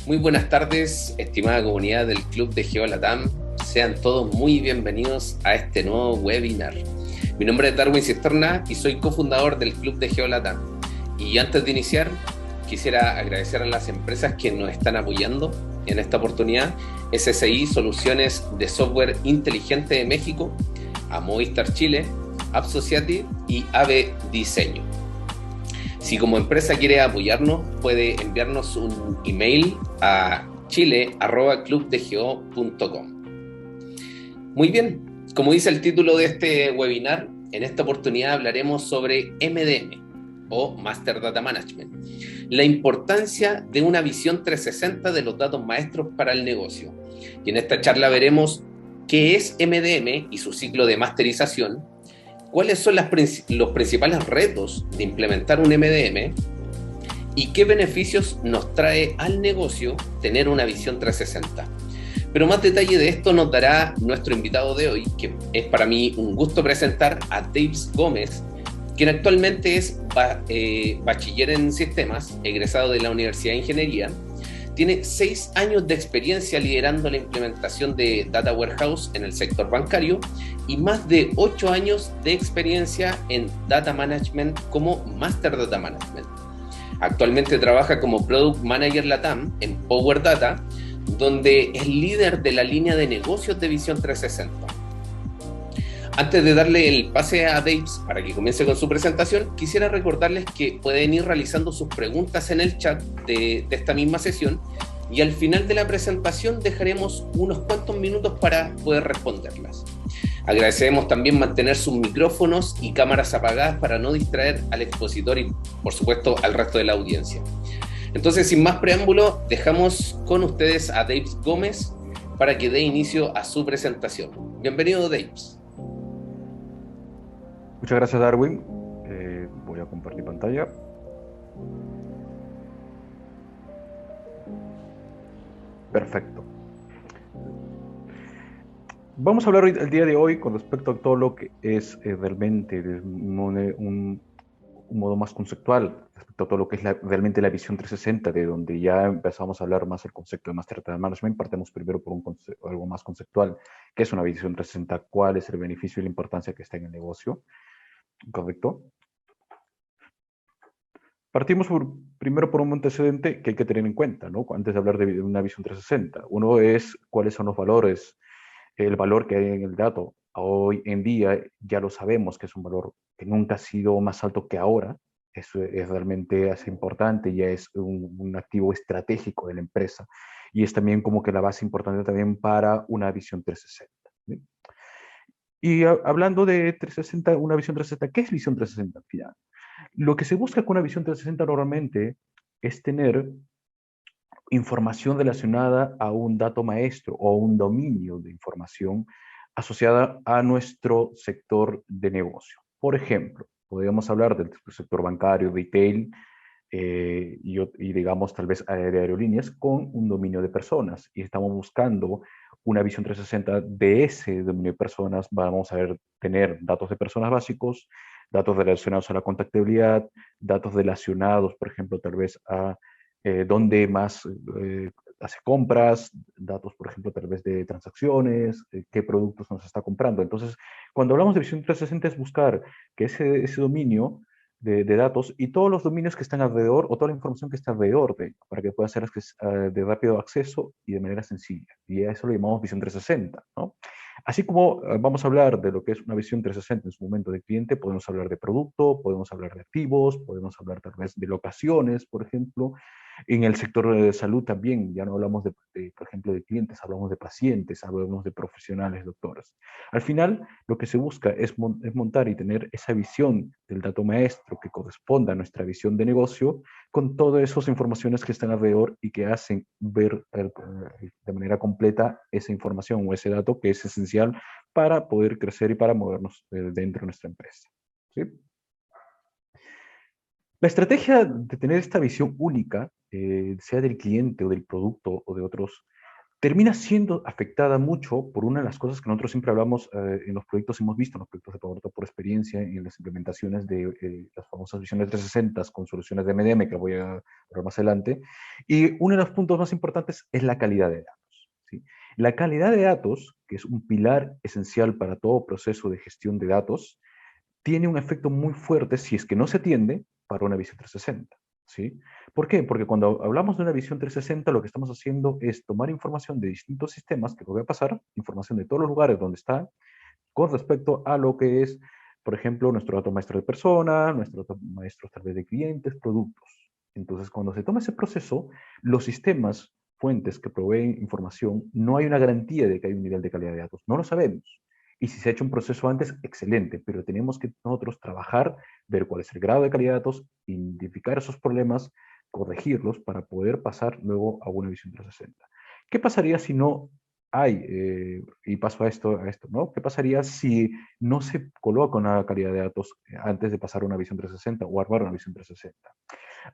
Muy buenas tardes, estimada comunidad del Club de GeoLatam. Sean todos muy bienvenidos a este nuevo webinar. Mi nombre es Darwin Cisterna y soy cofundador del Club de GeoLatam. Y antes de iniciar, quisiera agradecer a las empresas que nos están apoyando en esta oportunidad: SSI Soluciones de Software Inteligente de México, a Movistar Chile, Appsociati y AVE Diseño. Si como empresa quiere apoyarnos, puede enviarnos un email a chile@clubdegeo.com. Muy bien, como dice el título de este webinar, en esta oportunidad hablaremos sobre MDM o Master Data Management, la importancia de una visión 360 de los datos maestros para el negocio. Y en esta charla veremos qué es MDM y su ciclo de masterización, cuáles son los principales retos de implementar un MDM y qué beneficios nos trae al negocio tener una visión 360. Pero más detalle de esto nos dará nuestro invitado de hoy, que es para mí un gusto presentar a Daves Gómez, quien actualmente es bachiller en sistemas, egresado de la Universidad de Ingeniería. Tiene 6 años de experiencia liderando la implementación de Data Warehouse en el sector bancario y más de 8 años de experiencia en Data Management como Master Data Management. Actualmente trabaja como Product Manager LATAM en Power Data, donde es líder de la línea de negocios de Visión 360. Antes de darle el pase a Daves para que comience con su presentación, quisiera recordarles que pueden ir realizando sus preguntas en el chat de esta misma sesión y al final de la presentación dejaremos unos cuantos minutos para poder responderlas. Agradecemos también mantener sus micrófonos y cámaras apagadas para no distraer al expositor y, por supuesto, al resto de la audiencia. Entonces, sin más preámbulo, dejamos con ustedes a Daves Gómez para que dé inicio a su presentación. Bienvenido, Daves. Muchas gracias, Darwin. Voy a compartir pantalla. Perfecto. Vamos a hablar el día de hoy con respecto a todo lo que es realmente de un modo más conceptual, respecto a todo lo que es realmente la visión 360, de donde ya empezamos a hablar más el concepto de Master Data Management. Partemos primero por algo más conceptual, que es una visión 360, cuál es el beneficio y la importancia que está en el negocio, ¿correcto? Partimos primero por un antecedente que hay que tener en cuenta, ¿no? Antes de hablar de una visión 360. Uno es cuáles son los valores, el valor que hay en el dato. Hoy en día ya lo sabemos que es un valor que nunca ha sido más alto que ahora. Eso es realmente es importante, ya es un activo estratégico de la empresa. Y es también como que la base importante también para una visión 360. ¿Sí? Y hablando de 360, una visión 360, ¿qué es visión 360 al final? Lo que se busca con una visión 360 normalmente es tener información relacionada a un dato maestro o un dominio de información asociada a nuestro sector de negocio. Por ejemplo, podríamos hablar del sector bancario, retail, y digamos tal vez de aerolíneas con un dominio de personas y estamos buscando una visión 360 de ese dominio de personas. Vamos a tener datos de personas básicos, datos relacionados a la contactabilidad, datos relacionados, por ejemplo, tal vez a dónde más hace compras, datos, por ejemplo, tal vez de transacciones, qué productos nos está comprando. Entonces, cuando hablamos de visión 360 es buscar que ese dominio de datos y todos los dominios que están alrededor o toda la información que está alrededor de para que pueda ser de rápido acceso y de manera sencilla. Y a eso lo llamamos visión 360, ¿no? Así como vamos a hablar de lo que es una visión 360 en su momento de cliente, podemos hablar de producto, podemos hablar de activos, podemos hablar tal vez de locaciones, por ejemplo. En el sector de salud también, ya no hablamos por ejemplo, de clientes, hablamos de pacientes, hablamos de profesionales, doctores. Al final, lo que se busca es montar y tener esa visión del dato maestro que corresponda a nuestra visión de negocio con todas esas informaciones que están alrededor y que hacen ver de manera completa esa información o ese dato que es esencial para poder crecer y para movernos dentro de nuestra empresa. ¿Sí? La estrategia de tener esta visión única, sea del cliente o del producto o de otros, termina siendo afectada mucho por una de las cosas que nosotros siempre hablamos en los proyectos, hemos visto en los proyectos de Palo por experiencia y en las implementaciones de las famosas visiones 360 con soluciones de MDM, que voy a hablar más adelante. Y uno de los puntos más importantes es la calidad de datos. ¿Sí? La calidad de datos, que es un pilar esencial para todo proceso de gestión de datos, tiene un efecto muy fuerte si es que no se atiende para una visión 360. ¿Sí? ¿Por qué? Porque cuando hablamos de una visión 360, lo que estamos haciendo es tomar información de distintos sistemas, que lo voy a pasar, información de todos los lugares donde está, con respecto a lo que es, por ejemplo, nuestro dato maestro de persona, nuestro dato maestro tal vez de clientes, productos. Entonces, cuando se toma ese proceso, los sistemas, fuentes que proveen información, no hay una garantía de que hay un nivel de calidad de datos. No lo sabemos. Y si se ha hecho un proceso antes, excelente, pero tenemos que nosotros trabajar, ver cuál es el grado de calidad de datos, identificar esos problemas, corregirlos para poder pasar luego a una visión 360. ¿Qué pasaría si no hay, y paso a esto, ¿no? ¿Qué pasaría si no se coloca una calidad de datos antes de pasar a una visión 360 o armar una visión 360?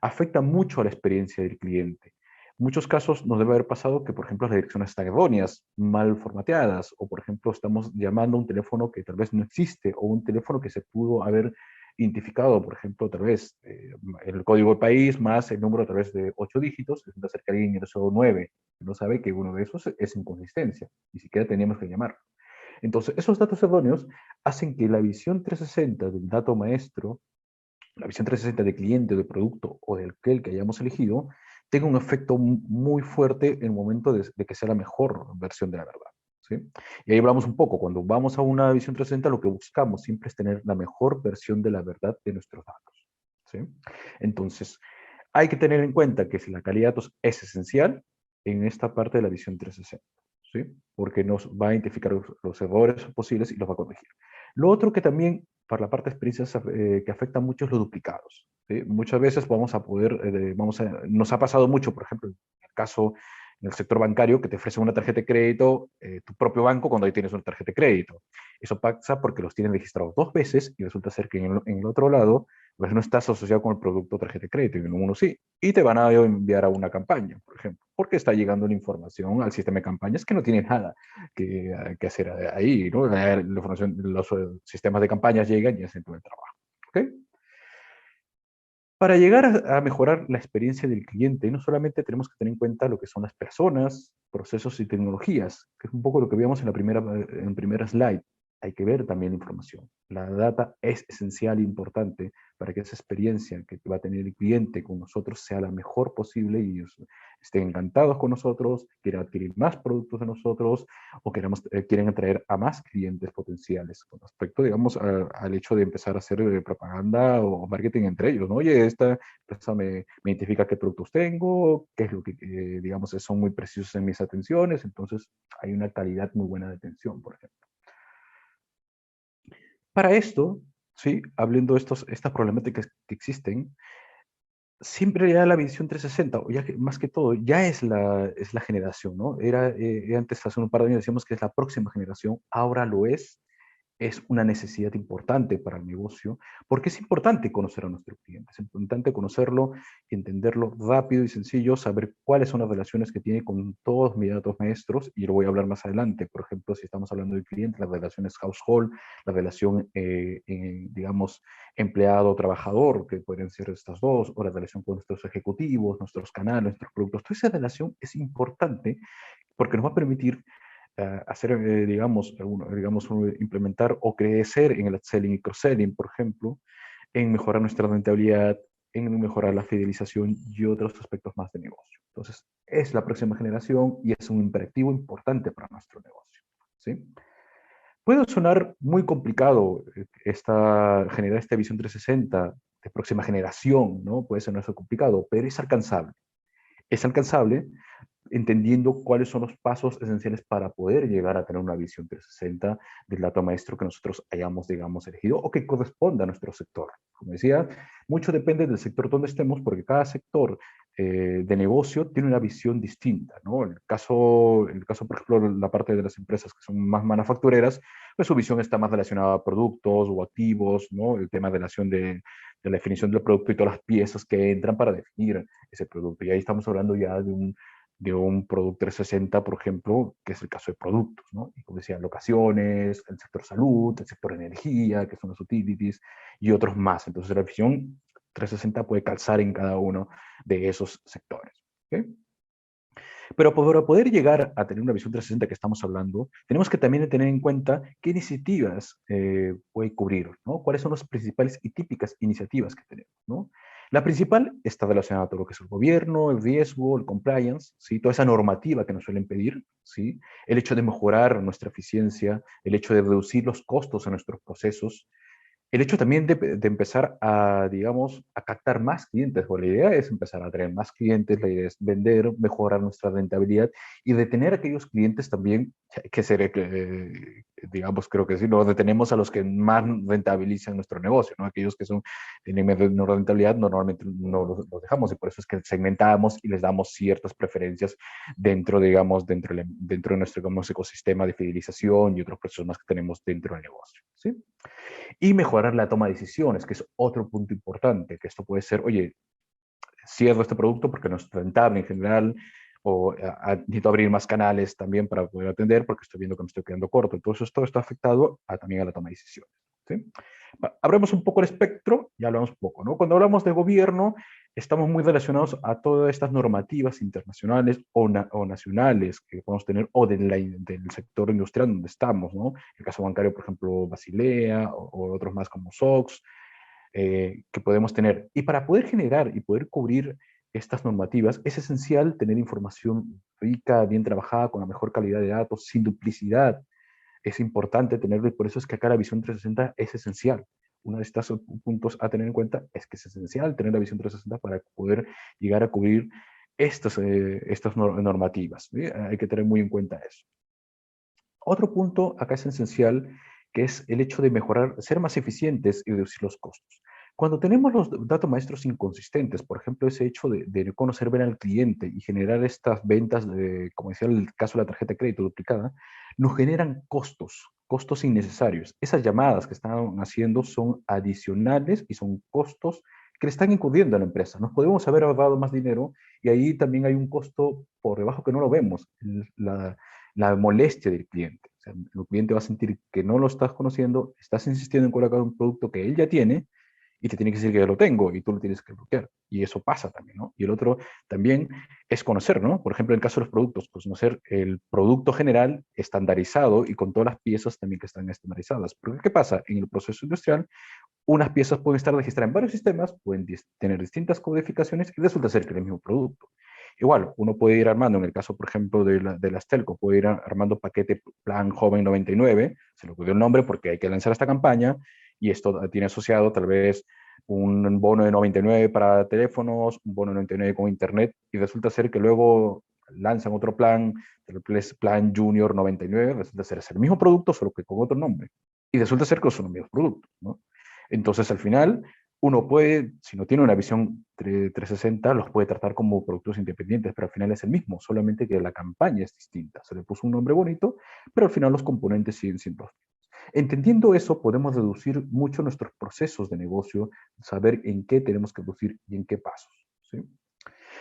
Afecta mucho a la experiencia del cliente. En muchos casos nos debe haber pasado que, por ejemplo, las direcciones están erróneas, mal formateadas, o por ejemplo, estamos llamando a un teléfono que tal vez no existe, o un teléfono que se pudo haber identificado, por ejemplo, tal vez el código del país más el número a través de 8 dígitos, resulta ser que alguien ingresó 9, no sabe que uno de esos es inconsistencia, ni siquiera teníamos que llamar. Entonces, esos datos erróneos hacen que la visión 360 del dato maestro, la visión 360 de cliente, de producto o del que hayamos elegido, tenga un efecto muy fuerte en el momento de que sea la mejor versión de la verdad. ¿Sí? Y ahí hablamos un poco, cuando vamos a una visión 360, lo que buscamos siempre es tener la mejor versión de la verdad de nuestros datos. ¿Sí? Entonces, hay que tener en cuenta que si la calidad de datos es esencial en esta parte de la visión 360, ¿sí? Porque nos va a identificar los errores posibles y los va a corregir. Lo otro que también, para la parte de experiencias, que afecta mucho es los duplicados. ¿Sí? Muchas veces vamos a poder, nos ha pasado mucho, por ejemplo, en el caso en el sector bancario, que te ofrecen una tarjeta de crédito, tu propio banco, cuando ahí tienes una tarjeta de crédito. Eso pasa porque los tienen registrados dos veces y resulta ser que en el otro lado pues no estás asociado con el producto tarjeta de crédito y en uno sí. Y te van a enviar a una campaña, por ejemplo, porque está llegando la información al sistema de campañas que no tiene nada que hacer ahí, ¿no? La información, los sistemas de campañas llegan y hacen todo el trabajo. ¿Ok? Para llegar a mejorar la experiencia del cliente, no solamente tenemos que tener en cuenta lo que son las personas, procesos y tecnologías, que es un poco lo que veíamos en primera slide. Hay que ver también la información. La data es esencial e importante para que esa experiencia que va a tener el cliente con nosotros sea la mejor posible y ellos estén encantados con nosotros, quieran adquirir más productos de nosotros o quieren atraer a más clientes potenciales con respecto, digamos, al hecho de empezar a hacer propaganda o marketing entre ellos, ¿no? Oye, esta empresa me identifica qué productos tengo, qué es lo que, digamos, son muy precisos en mis atenciones, entonces hay una calidad muy buena de atención, por ejemplo. Para esto, ¿sí? Hablando de estas problemáticas que existen, siempre ya la visión 360, o ya que, más que todo, ya es la generación, ¿no? Antes, hace un par de años decíamos que es la próxima generación, ahora lo es una necesidad importante para el negocio, porque es importante conocer a nuestro cliente, es importante conocerlo y entenderlo rápido y sencillo, saber cuáles son las relaciones que tiene con todos mis datos maestros, y lo voy a hablar más adelante. Por ejemplo, si estamos hablando de cliente, las relaciones household, la relación, digamos, empleado-trabajador, que pueden ser estas dos, o la relación con nuestros ejecutivos, nuestros canales, nuestros productos. Toda esa relación es importante porque nos va a permitir hacer, digamos, implementar o crecer en el upselling y cross-selling, por ejemplo, en mejorar nuestra rentabilidad, en mejorar la fidelización y otros aspectos más de negocio. Entonces, es la próxima generación y es un imperativo importante para nuestro negocio. ¿Sí? Puede sonar muy complicado generar esta visión 360 de próxima generación, ¿no? Puede sonar complicado, pero es alcanzable. Es alcanzable entendiendo cuáles son los pasos esenciales para poder llegar a tener una visión 360 del dato maestro que nosotros hayamos, digamos, elegido o que corresponda a nuestro sector. Como decía, mucho depende del sector donde estemos, porque cada sector de negocio tiene una visión distinta, ¿no? Por ejemplo, la parte de las empresas que son más manufactureras, pues su visión está más relacionada a productos o activos, ¿no? El tema de de la definición del producto y todas las piezas que entran para definir ese producto. Y ahí estamos hablando ya de un producto 360, por ejemplo, que es el caso de productos, ¿no? Y como decía, locaciones, el sector salud, el sector energía, que son los utilities, y otros más. Entonces la visión 360 puede calzar en cada uno de esos sectores. ¿Okay? Pero para poder llegar a tener una visión 360 que estamos hablando, tenemos que también tener en cuenta qué iniciativas puede cubrir, ¿no? Cuáles son las principales y típicas iniciativas que tenemos, ¿no? La principal está relacionada a todo lo que es el gobierno, el riesgo, el compliance, ¿sí? Toda esa normativa que nos suelen pedir, ¿sí? El hecho de mejorar nuestra eficiencia, el hecho de reducir los costos en nuestros procesos, el hecho también de empezar a, digamos, a captar más clientes, porque la idea es empezar a traer más clientes, la idea es vender, mejorar nuestra rentabilidad y de tener aquellos clientes también, que ser, digamos, creo que sí, lo detenemos a los que más rentabilizan nuestro negocio, ¿no? Aquellos que son, tienen menor rentabilidad, normalmente no los dejamos y por eso es que segmentamos y les damos ciertas preferencias dentro, digamos, dentro de nuestro digamos, ecosistema de fidelización y otros procesos más que tenemos dentro del negocio, ¿sí? Y mejorar la toma de decisiones, que es otro punto importante, que esto puede ser, oye, cierro este producto porque no es rentable en general, o necesito abrir más canales también para poder atender porque estoy viendo que me estoy quedando corto. Entonces, todo está afectado también a la toma de decisiones. ¿Sí? Abramos un poco el espectro y hablamos un poco, ¿no? Cuando hablamos de gobierno, estamos muy relacionados a todas estas normativas internacionales o nacionales que podemos tener, o del sector industrial donde estamos, ¿no? El caso bancario, por ejemplo, Basilea, o otros más como SOX, que podemos tener. Y para poder generar y poder cubrir estas normativas, es esencial tener información rica, bien trabajada, con la mejor calidad de datos, sin duplicidad. Es importante tenerlo y por eso es que acá la visión 360 es esencial. Uno de estos puntos a tener en cuenta es que es esencial tener la visión 360 para poder llegar a cubrir estas normativas. ¿Sí? Hay que tener muy en cuenta eso. Otro punto acá es esencial, que es el hecho de mejorar, ser más eficientes y reducir los costos. Cuando tenemos los datos maestros inconsistentes, por ejemplo, ese hecho de no conocer bien al cliente y generar estas ventas, como decía el caso de la tarjeta de crédito duplicada, nos generan costos, costos innecesarios. Esas llamadas que están haciendo son adicionales y son costos que le están incurriendo a la empresa. Nos podemos haber ahorrado más dinero y ahí también hay un costo por debajo que no lo vemos, la molestia del cliente. O sea, el cliente va a sentir que no lo estás conociendo, estás insistiendo en colocar un producto que él ya tiene y te tiene que decir que ya lo tengo y tú lo tienes que bloquear. Y eso pasa también, ¿no? Y el otro también es conocer, ¿no? Por ejemplo, en el caso de los productos, pues conocer el producto general estandarizado y con todas las piezas también que están estandarizadas. Porque ¿qué pasa? En el proceso industrial, unas piezas pueden estar registradas en varios sistemas, pueden tener distintas codificaciones y resulta ser que es el mismo producto. Igual, uno puede ir armando, en el caso, por ejemplo, de las telco, puede ir armando paquete plan joven 99, se le ocurrió el nombre porque hay que lanzar esta campaña y esto tiene asociado tal vez un bono de 99 para teléfonos, un bono de 99 con internet y resulta ser que luego lanzan otro plan, el plan Junior 99, resulta ser el mismo producto solo que con otro nombre y resulta ser que son los mismos productos, ¿no? Entonces, al final, uno puede, si no tiene una visión 360, los puede tratar como productos independientes, pero al final es el mismo, solamente que la campaña es distinta. Se le puso un nombre bonito, pero al final los componentes siguen siendo los mismos. Entendiendo eso, podemos reducir mucho nuestros procesos de negocio, saber en qué tenemos que reducir y en qué pasos. ¿Sí?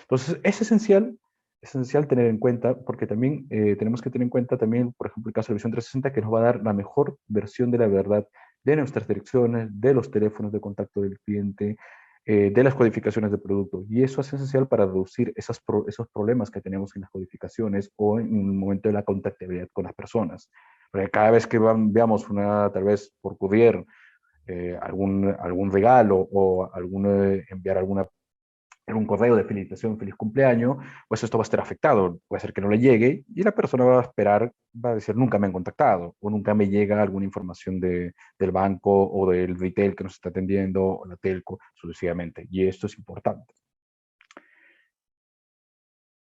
Entonces, es esencial tener en cuenta, porque también tenemos que tener en cuenta también, por ejemplo, el caso de la visión 360, que nos va a dar la mejor versión de la verdad de nuestras direcciones, de los teléfonos de contacto del cliente, de las codificaciones de producto. Y eso es esencial para reducir esos problemas que tenemos en las codificaciones o en el momento de la contactabilidad con las personas. Porque cada vez que veamos tal vez por courier, algún regalo o enviar en un correo de felicitación, feliz cumpleaños, pues esto va a estar afectado. Puede ser que no le llegue y la persona va a esperar, va a decir, nunca me han contactado o nunca me llega alguna información del banco o del retail que nos está atendiendo o la telco, sucesivamente. Y esto es importante.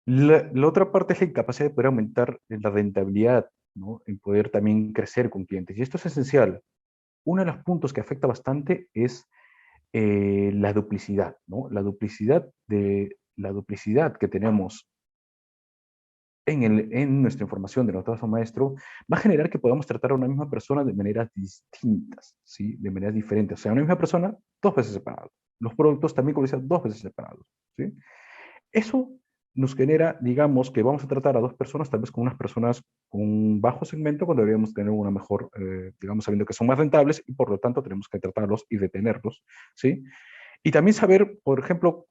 La otra parte es la incapacidad de poder aumentar la rentabilidad, ¿no? En poder también crecer con clientes. Y esto es esencial. Uno de los puntos que afecta bastante es la duplicidad, ¿no? La duplicidad que tenemos en nuestra información de nuestro trabajo maestro va a generar que podamos tratar a una misma persona de maneras distintas, ¿sí? De maneras diferentes. O sea, una misma persona, dos veces separados. Los productos también, como decía, dos veces separados, ¿sí? Eso nos genera, digamos, que vamos a tratar a dos personas, tal vez con unas personas con un bajo segmento, cuando deberíamos tener una mejor, digamos, sabiendo que son más rentables y por lo tanto tenemos que tratarlos y detenerlos, ¿sí? Y también saber, por ejemplo,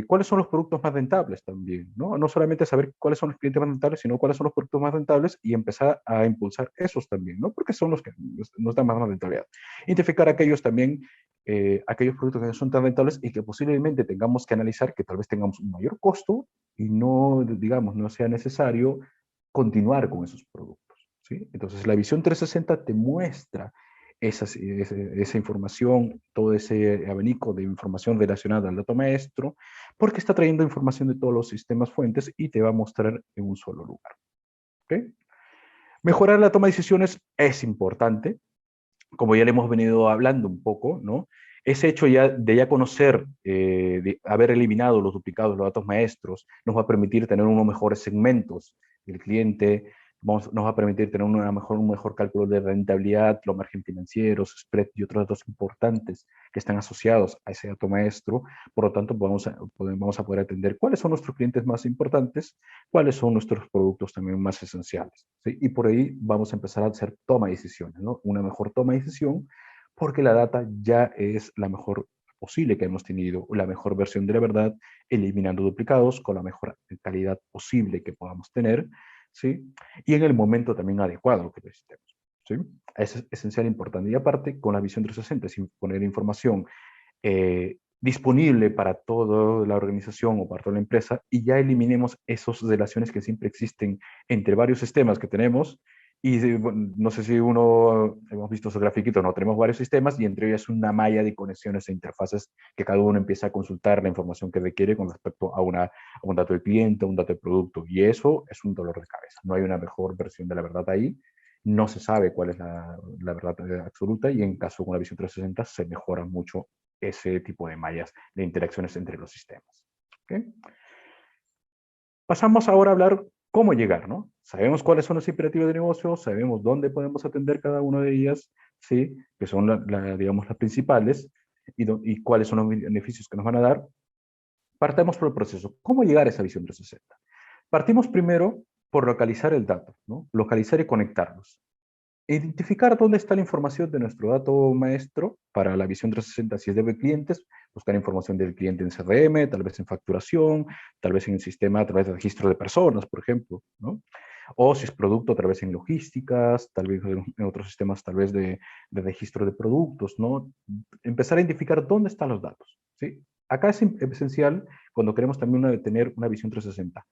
cuáles son los productos más rentables también, ¿no? No solamente saber cuáles son los clientes más rentables, sino cuáles son los productos más rentables y empezar a impulsar esos también, ¿no? Porque son los que nos dan más rentabilidad. Identificar aquellos también, aquellos productos que no son tan rentables y que posiblemente tengamos que analizar que tal vez tengamos un mayor costo y no, digamos, no sea necesario continuar con esos productos, ¿sí? Entonces, la visión 360 te muestra esa información, todo ese abanico de información relacionada al dato maestro, porque está trayendo información de todos los sistemas fuentes y te va a mostrar en un solo lugar. ¿Okay? Mejorar la toma de decisiones es importante, como ya le hemos venido hablando un poco, ¿no? Ese hecho ya de ya conocer, de haber eliminado los duplicados, los datos maestros, nos va a permitir tener unos mejores segmentos del cliente, nos va a permitir tener un mejor cálculo de rentabilidad, los márgenes financieros, spread y otros datos importantes que están asociados a ese dato maestro. Por lo tanto, vamos a poder atender cuáles son nuestros clientes más importantes, cuáles son nuestros productos también más esenciales, ¿sí? Y por ahí vamos a empezar a hacer toma de decisiones, ¿no? Una mejor toma de decisión porque la data ya es la mejor posible que hemos tenido, la mejor versión de la verdad, eliminando duplicados con la mejor calidad posible que podamos tener, ¿sí? Y en el momento también adecuado que necesitemos, ¿sí? Es esencial e importante. Y aparte, con la visión 360, sin poner información disponible para toda la organización o para toda la empresa y ya eliminemos esas relaciones que siempre existen entre varios sistemas que tenemos. Y no sé si uno, hemos visto esos grafiquitos, no tenemos varios sistemas y entre ellos una malla de conexiones e interfaces que cada uno empieza a consultar la información que requiere con respecto a un dato del cliente, a un dato del producto. Y eso es un dolor de cabeza. No hay una mejor versión de la verdad ahí. No se sabe cuál es la verdad absoluta y en caso con la visión 360 se mejora mucho ese tipo de mallas de interacciones entre los sistemas. ¿Okay? Pasamos ahora a hablar cómo llegar, ¿no? Sabemos cuáles son los imperativos de negocio, sabemos dónde podemos atender cada una de ellas, ¿sí? Que son, digamos, las principales, y cuáles son los beneficios que nos van a dar. Partamos por el proceso. ¿Cómo llegar a esa visión 360? Partimos primero por localizar el dato, ¿no? Localizar y conectarlos. Identificar dónde está la información de nuestro dato maestro para la visión 360 si es de clientes, buscar información del cliente en CRM, tal vez en facturación, tal vez en el sistema a través de registro de personas, por ejemplo, ¿no? O si es producto, a través en logísticas, tal vez en otros sistemas, tal vez de registro de productos, ¿no? Empezar a identificar dónde están los datos, ¿sí? Acá es esencial cuando queremos también tener una visión 360.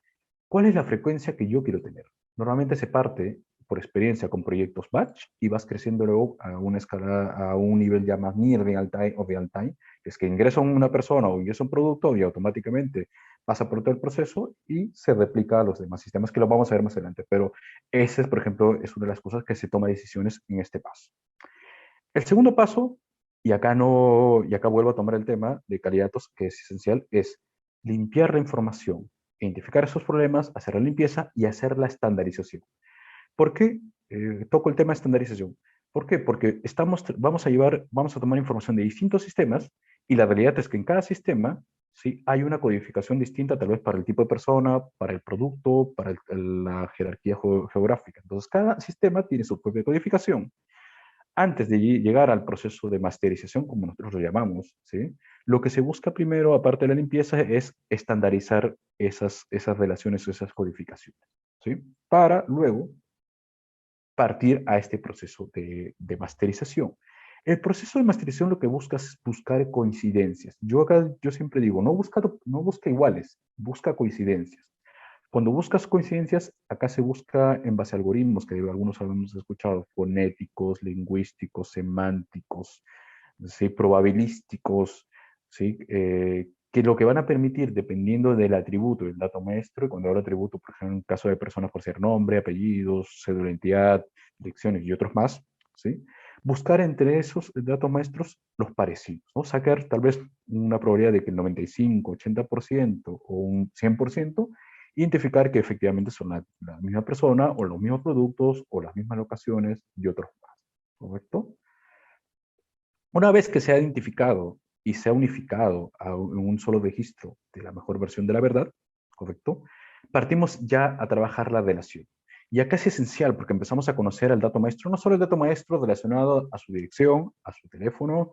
¿Cuál es la frecuencia que yo quiero tener? Normalmente se parte por experiencia con proyectos batch y vas creciendo luego a una escala, a un nivel ya más near real time o real time, que es que ingresa una persona o ingresa un producto y automáticamente pasa por todo el proceso y se replica a los demás sistemas, que lo vamos a ver más adelante. Pero ese, por ejemplo, es una de las cosas que se toma decisiones en este paso. El segundo paso, y acá, no, y acá vuelvo a tomar el tema de candidatos, que es esencial, es limpiar la información, identificar esos problemas, hacer la limpieza y hacer la estandarización. ¿Por qué toco el tema de estandarización? ¿Por qué? Porque vamos a tomar información de distintos sistemas y la realidad es que en cada sistema sí hay una codificación distinta, tal vez para el tipo de persona, para el producto, para la jerarquía geográfica. Entonces, cada sistema tiene su propia codificación. Antes de llegar al proceso de masterización, como nosotros lo llamamos, ¿sí? Lo que se busca primero, aparte de la limpieza, es estandarizar esas relaciones, esas codificaciones, ¿sí? Para luego partir a este proceso de masterización. El proceso de masterización lo que busca es buscar coincidencias. Yo siempre digo, no busca iguales, busca coincidencias. Cuando buscas coincidencias, acá se busca en base a algoritmos que algunos habíamos escuchado, fonéticos, lingüísticos, semánticos, ¿sí? Probabilísticos, ¿sí? Que lo que van a permitir, dependiendo del atributo del dato maestro, y cuando hablo de atributo, por ejemplo, en el caso de personas por ser nombre, apellidos, cédula de identidad, direcciones y otros más, ¿sí? Buscar entre esos datos maestros los parecidos, ¿no? Sacar tal vez una probabilidad de que el 95, 80% o un 100% identificar que efectivamente son la misma persona o los mismos productos o las mismas locaciones y otros más, ¿correcto? Una vez que se ha identificado y se ha unificado en un solo registro de la mejor versión de la verdad, ¿correcto? partimos ya a trabajar la relación. Y acá es esencial porque empezamos a conocer al dato maestro, no solo el dato maestro relacionado a su dirección, a su teléfono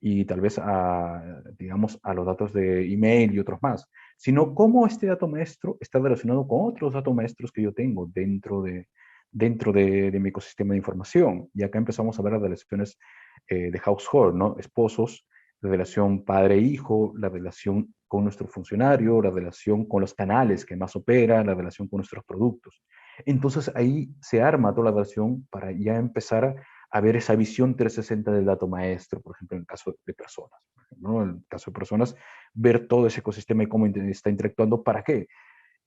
y tal vez a, digamos, a los datos de email y otros más, sino cómo este dato maestro está relacionado con otros datos maestros que yo tengo dentro de mi ecosistema de información. Y acá empezamos a ver las relaciones de household, ¿no? Esposos, la relación padre-hijo, la relación con nuestro funcionario, la relación con los canales que más operan, la relación con nuestros productos. Entonces ahí se arma toda la relación para ya empezar a ver esa visión 360 del dato maestro, por ejemplo, en el caso de personas. ¿No? En el caso de personas, ver todo ese ecosistema y cómo está interactuando. ¿Para qué?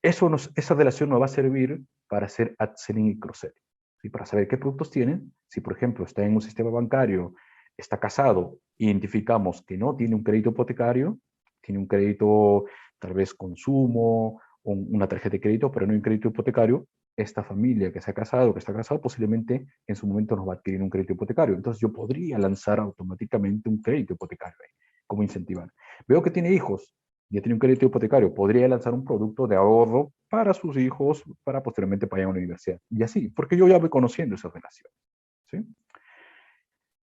Esa relación nos va a servir para hacer upselling y cross-selling. ¿Sí? Para saber qué productos tienen. Si, por ejemplo, está en un sistema bancario, está casado, identificamos que no tiene un crédito hipotecario, tiene un crédito tal vez consumo, una tarjeta de crédito, pero no un crédito hipotecario, esta familia que se ha casado, que está casado, posiblemente en su momento nos va a adquirir un crédito hipotecario. Entonces yo podría lanzar automáticamente un crédito hipotecario ahí, como incentivar. Veo que tiene hijos, ya tiene un crédito hipotecario, podría lanzar un producto de ahorro para sus hijos, para posteriormente pagar a una universidad. Y así, porque yo ya voy conociendo esa relación. ¿Sí?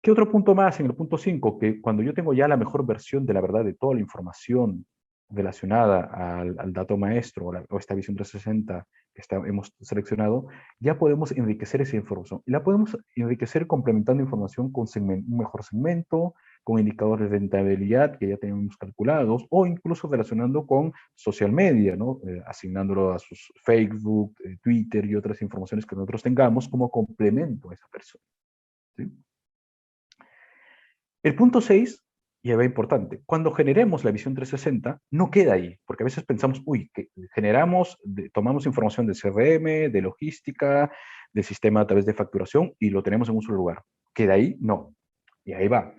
¿Qué otro punto más en el punto 5? Que cuando yo tengo ya la mejor versión de la verdad de toda la información relacionada al dato maestro o esta visión 360 que hemos seleccionado, ya podemos enriquecer esa información. Y la podemos enriquecer complementando información con un mejor segmento, con indicadores de rentabilidad que ya tenemos calculados, o incluso relacionando con social media, ¿no? Asignándolo a sus Facebook, Twitter y otras informaciones que nosotros tengamos como complemento a esa persona. ¿Sí? El punto 6, y es importante, cuando generemos la visión 360, no queda ahí, porque a veces pensamos, uy, que tomamos información de CRM, de logística, del sistema a través de facturación y lo tenemos en un solo lugar. ¿Queda ahí? No. Y ahí va.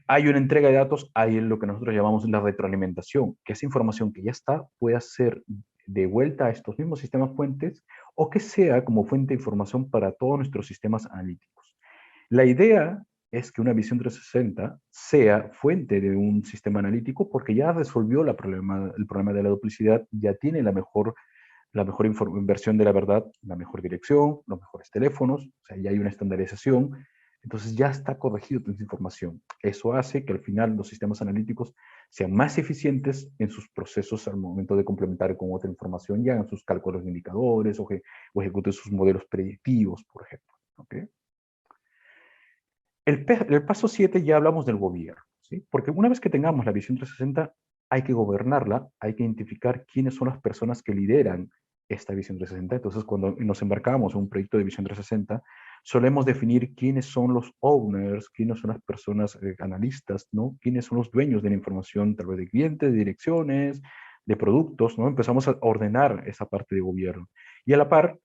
Hay una entrega de datos, hay lo que nosotros llamamos la retroalimentación, que esa información que ya está pueda ser devuelta a estos mismos sistemas fuentes o que sea como fuente de información para todos nuestros sistemas analíticos. La idea es que una visión 360 sea fuente de un sistema analítico porque ya resolvió el problema de la duplicidad, ya tiene la mejor versión de la verdad, la mejor dirección, los mejores teléfonos, o sea, ya hay una estandarización, entonces ya está corregido toda esa información. Eso hace que al final los sistemas analíticos sean más eficientes en sus procesos al momento de complementar con otra información, ya en sus cálculos de indicadores o ejecuten sus modelos predictivos, por ejemplo. ¿Okay? El paso 7 ya hablamos del gobierno, ¿sí? Porque una vez que tengamos la visión 360, hay que gobernarla, hay que identificar quiénes son las personas que lideran esta visión 360. Entonces, cuando nos embarcamos en un proyecto de visión 360, solemos definir quiénes son los owners, quiénes son las personas analistas, ¿no? Quiénes son los dueños de la información, tal vez de clientes, de direcciones, de productos, ¿no? Empezamos a ordenar esa parte de gobierno. Y a la par,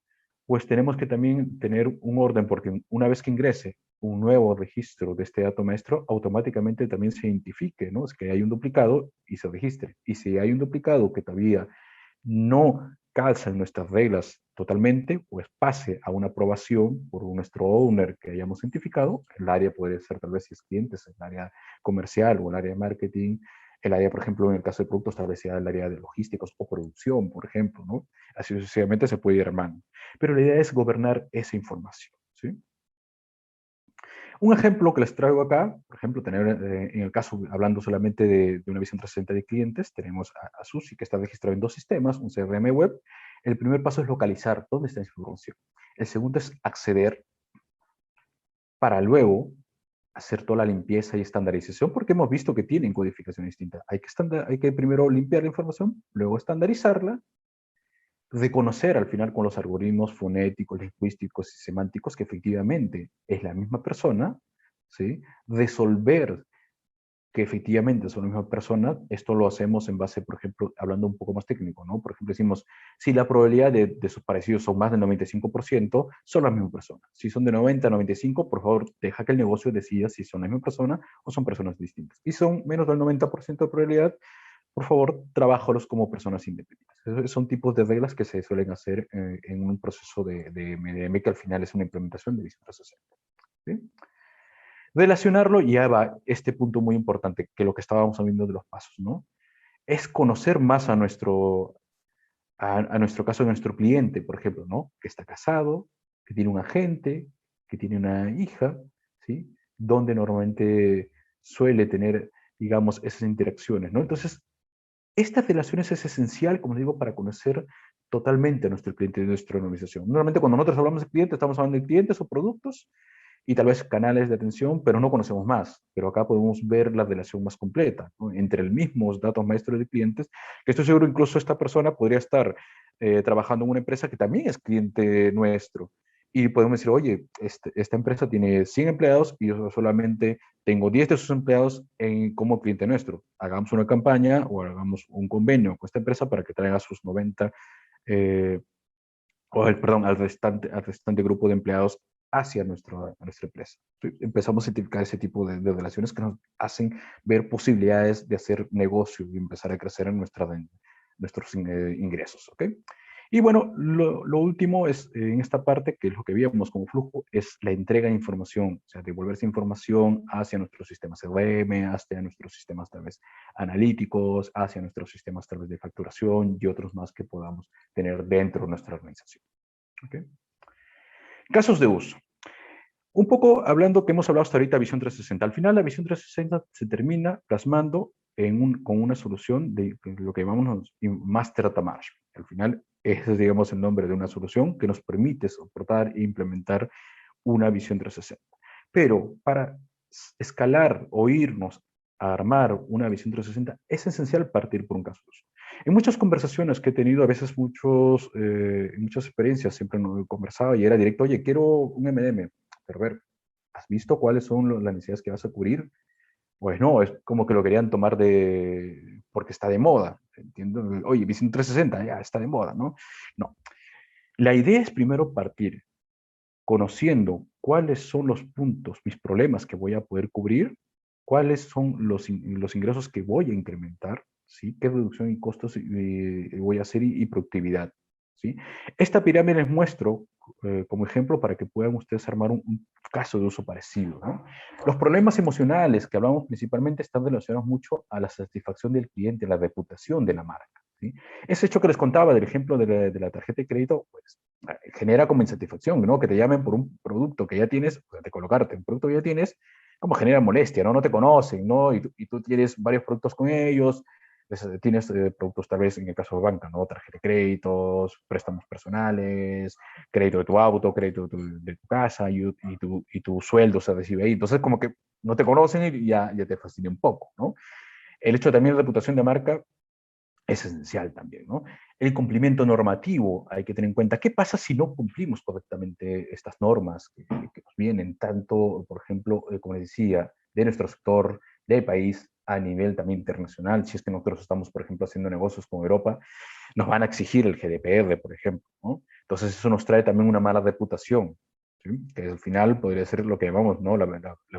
pues tenemos que también tener un orden, porque una vez que ingrese un nuevo registro de este dato maestro, automáticamente también se identifique, ¿no? Es que hay un duplicado y se registre. Y si hay un duplicado que todavía no calza en nuestras reglas totalmente, pues pase a una aprobación por nuestro owner que hayamos identificado. El área puede ser tal vez si es clientes, el área comercial o el área de marketing, el área, por ejemplo, en el caso de productos, tal vez sea el área de logísticos o producción, por ejemplo, ¿no? Así sucesivamente se puede ir armando. Pero la idea es gobernar esa información, ¿sí? Un ejemplo que les traigo acá, por ejemplo, tener en el caso, hablando solamente de una visión 360 de clientes, tenemos a Susi que está registrado en dos sistemas, un CRM web. El primer paso es localizar dónde está esa información. El segundo es acceder para luego hacer toda la limpieza y estandarización, porque hemos visto que tienen codificación distinta. Hay que primero limpiar la información, luego estandarizarla, reconocer al final con los algoritmos fonéticos, lingüísticos y semánticos que efectivamente es la misma persona, ¿sí? Resolver que efectivamente son la misma persona, esto lo hacemos en base, por ejemplo, hablando un poco más técnico, ¿no? Por ejemplo, decimos, si la probabilidad de sus parecidos son más del 95%, son la misma persona. Si son de 90 a 95, por favor, deja que el negocio decida si son la misma persona o son personas distintas. Y son menos del 90% de probabilidad, por favor, trabájalos como personas independientes. Esos son tipos de reglas que se suelen hacer en un proceso de MDM que al final es una implementación de Visión 360. ¿Sí? Relacionarlo, y ya va este punto muy importante, que lo que estábamos viendo de los pasos, ¿no? Es conocer más a a nuestro caso, a nuestro cliente, por ejemplo, ¿no? Que está casado, que tiene un agente, que tiene una hija, ¿sí? Donde normalmente suele tener, digamos, esas interacciones, ¿no? Entonces, estas relaciones es esencial, como digo, para conocer totalmente a nuestro cliente de nuestra organización. Normalmente cuando nosotros hablamos de cliente, estamos hablando de clientes o productos y tal vez canales de atención, pero no conocemos más. Pero acá podemos ver la relación más completa, ¿no? Entre el mismos datos maestros de clientes, que estoy seguro incluso esta persona podría estar trabajando en una empresa que también es cliente nuestro. Y podemos decir, oye, esta empresa tiene 100 empleados y yo solamente tengo 10 de sus empleados como cliente nuestro. Hagamos una campaña o hagamos un convenio con esta empresa para que traiga sus 90 eh, perdón, al restante grupo de empleados hacia a nuestra empresa. Empezamos a identificar ese tipo de relaciones que nos hacen ver posibilidades de hacer negocio y empezar a crecer en nuestros ingresos. ¿Ok? Y bueno, lo último es en esta parte, que es lo que víamos como flujo, es la entrega de información, o sea, devolverse información hacia nuestros sistemas CRM, hacia nuestros sistemas tal vez analíticos, hacia nuestros sistemas tal vez de facturación y otros más que podamos tener dentro de nuestra organización. ¿Okay? Casos de uso. Un poco hablando que hemos hablado hasta ahorita de Visión 360. Al final la Visión 360 se termina plasmando con una solución de lo que llamamos Master Data Management. Al final ese es, digamos, el nombre de una solución que nos permite soportar e implementar una Visión 360. Pero para escalar o irnos a armar una Visión 360 es esencial partir por un caso de uso. En muchas conversaciones que he tenido, a veces muchas experiencias, siempre no he conversado y era directo, oye, quiero un MDM, pero a ver, ¿has visto cuáles son las necesidades que vas a cubrir? Pues no, es como que lo querían tomar porque está de moda, ¿entiendo? Oye, Visión 360, ya está de moda, ¿no? No. La idea es primero partir conociendo cuáles son los puntos, mis problemas que voy a poder cubrir, cuáles son los ingresos que voy a incrementar, ¿sí? Qué reducción y costos voy a hacer y productividad, ¿sí? Esta pirámide les muestro como ejemplo para que puedan ustedes armar un caso de uso parecido, ¿no? Los problemas emocionales que hablamos principalmente están relacionados mucho a la satisfacción del cliente, la reputación de la marca, ¿sí? Ese hecho que les contaba del ejemplo de la tarjeta de crédito, pues genera como insatisfacción, ¿no? Que te llamen por un producto que ya tienes, de colocarte un producto que ya tienes, como genera molestia, ¿no? No te conocen, ¿no? Y tú tienes varios productos con ellos, tienes productos tal vez en el caso de banca, ¿no? Tarjeta de créditos, préstamos personales, crédito de tu auto, crédito de tu casa y tu sueldo se recibe ahí. Entonces como que no te conocen y ya te fastidia un poco, ¿no? El hecho también de reputación de marca es esencial también, ¿no? El cumplimiento normativo, hay que tener en cuenta, ¿qué pasa si no cumplimos correctamente estas normas que nos vienen tanto, por ejemplo, como les decía, de nuestro sector, del país, a nivel también internacional? Si es que nosotros estamos, por ejemplo, haciendo negocios con Europa, nos van a exigir el GDPR, por ejemplo, ¿no? Entonces eso nos trae también una mala reputación, ¿sí? Que al final podría ser lo que llamamos, ¿no? La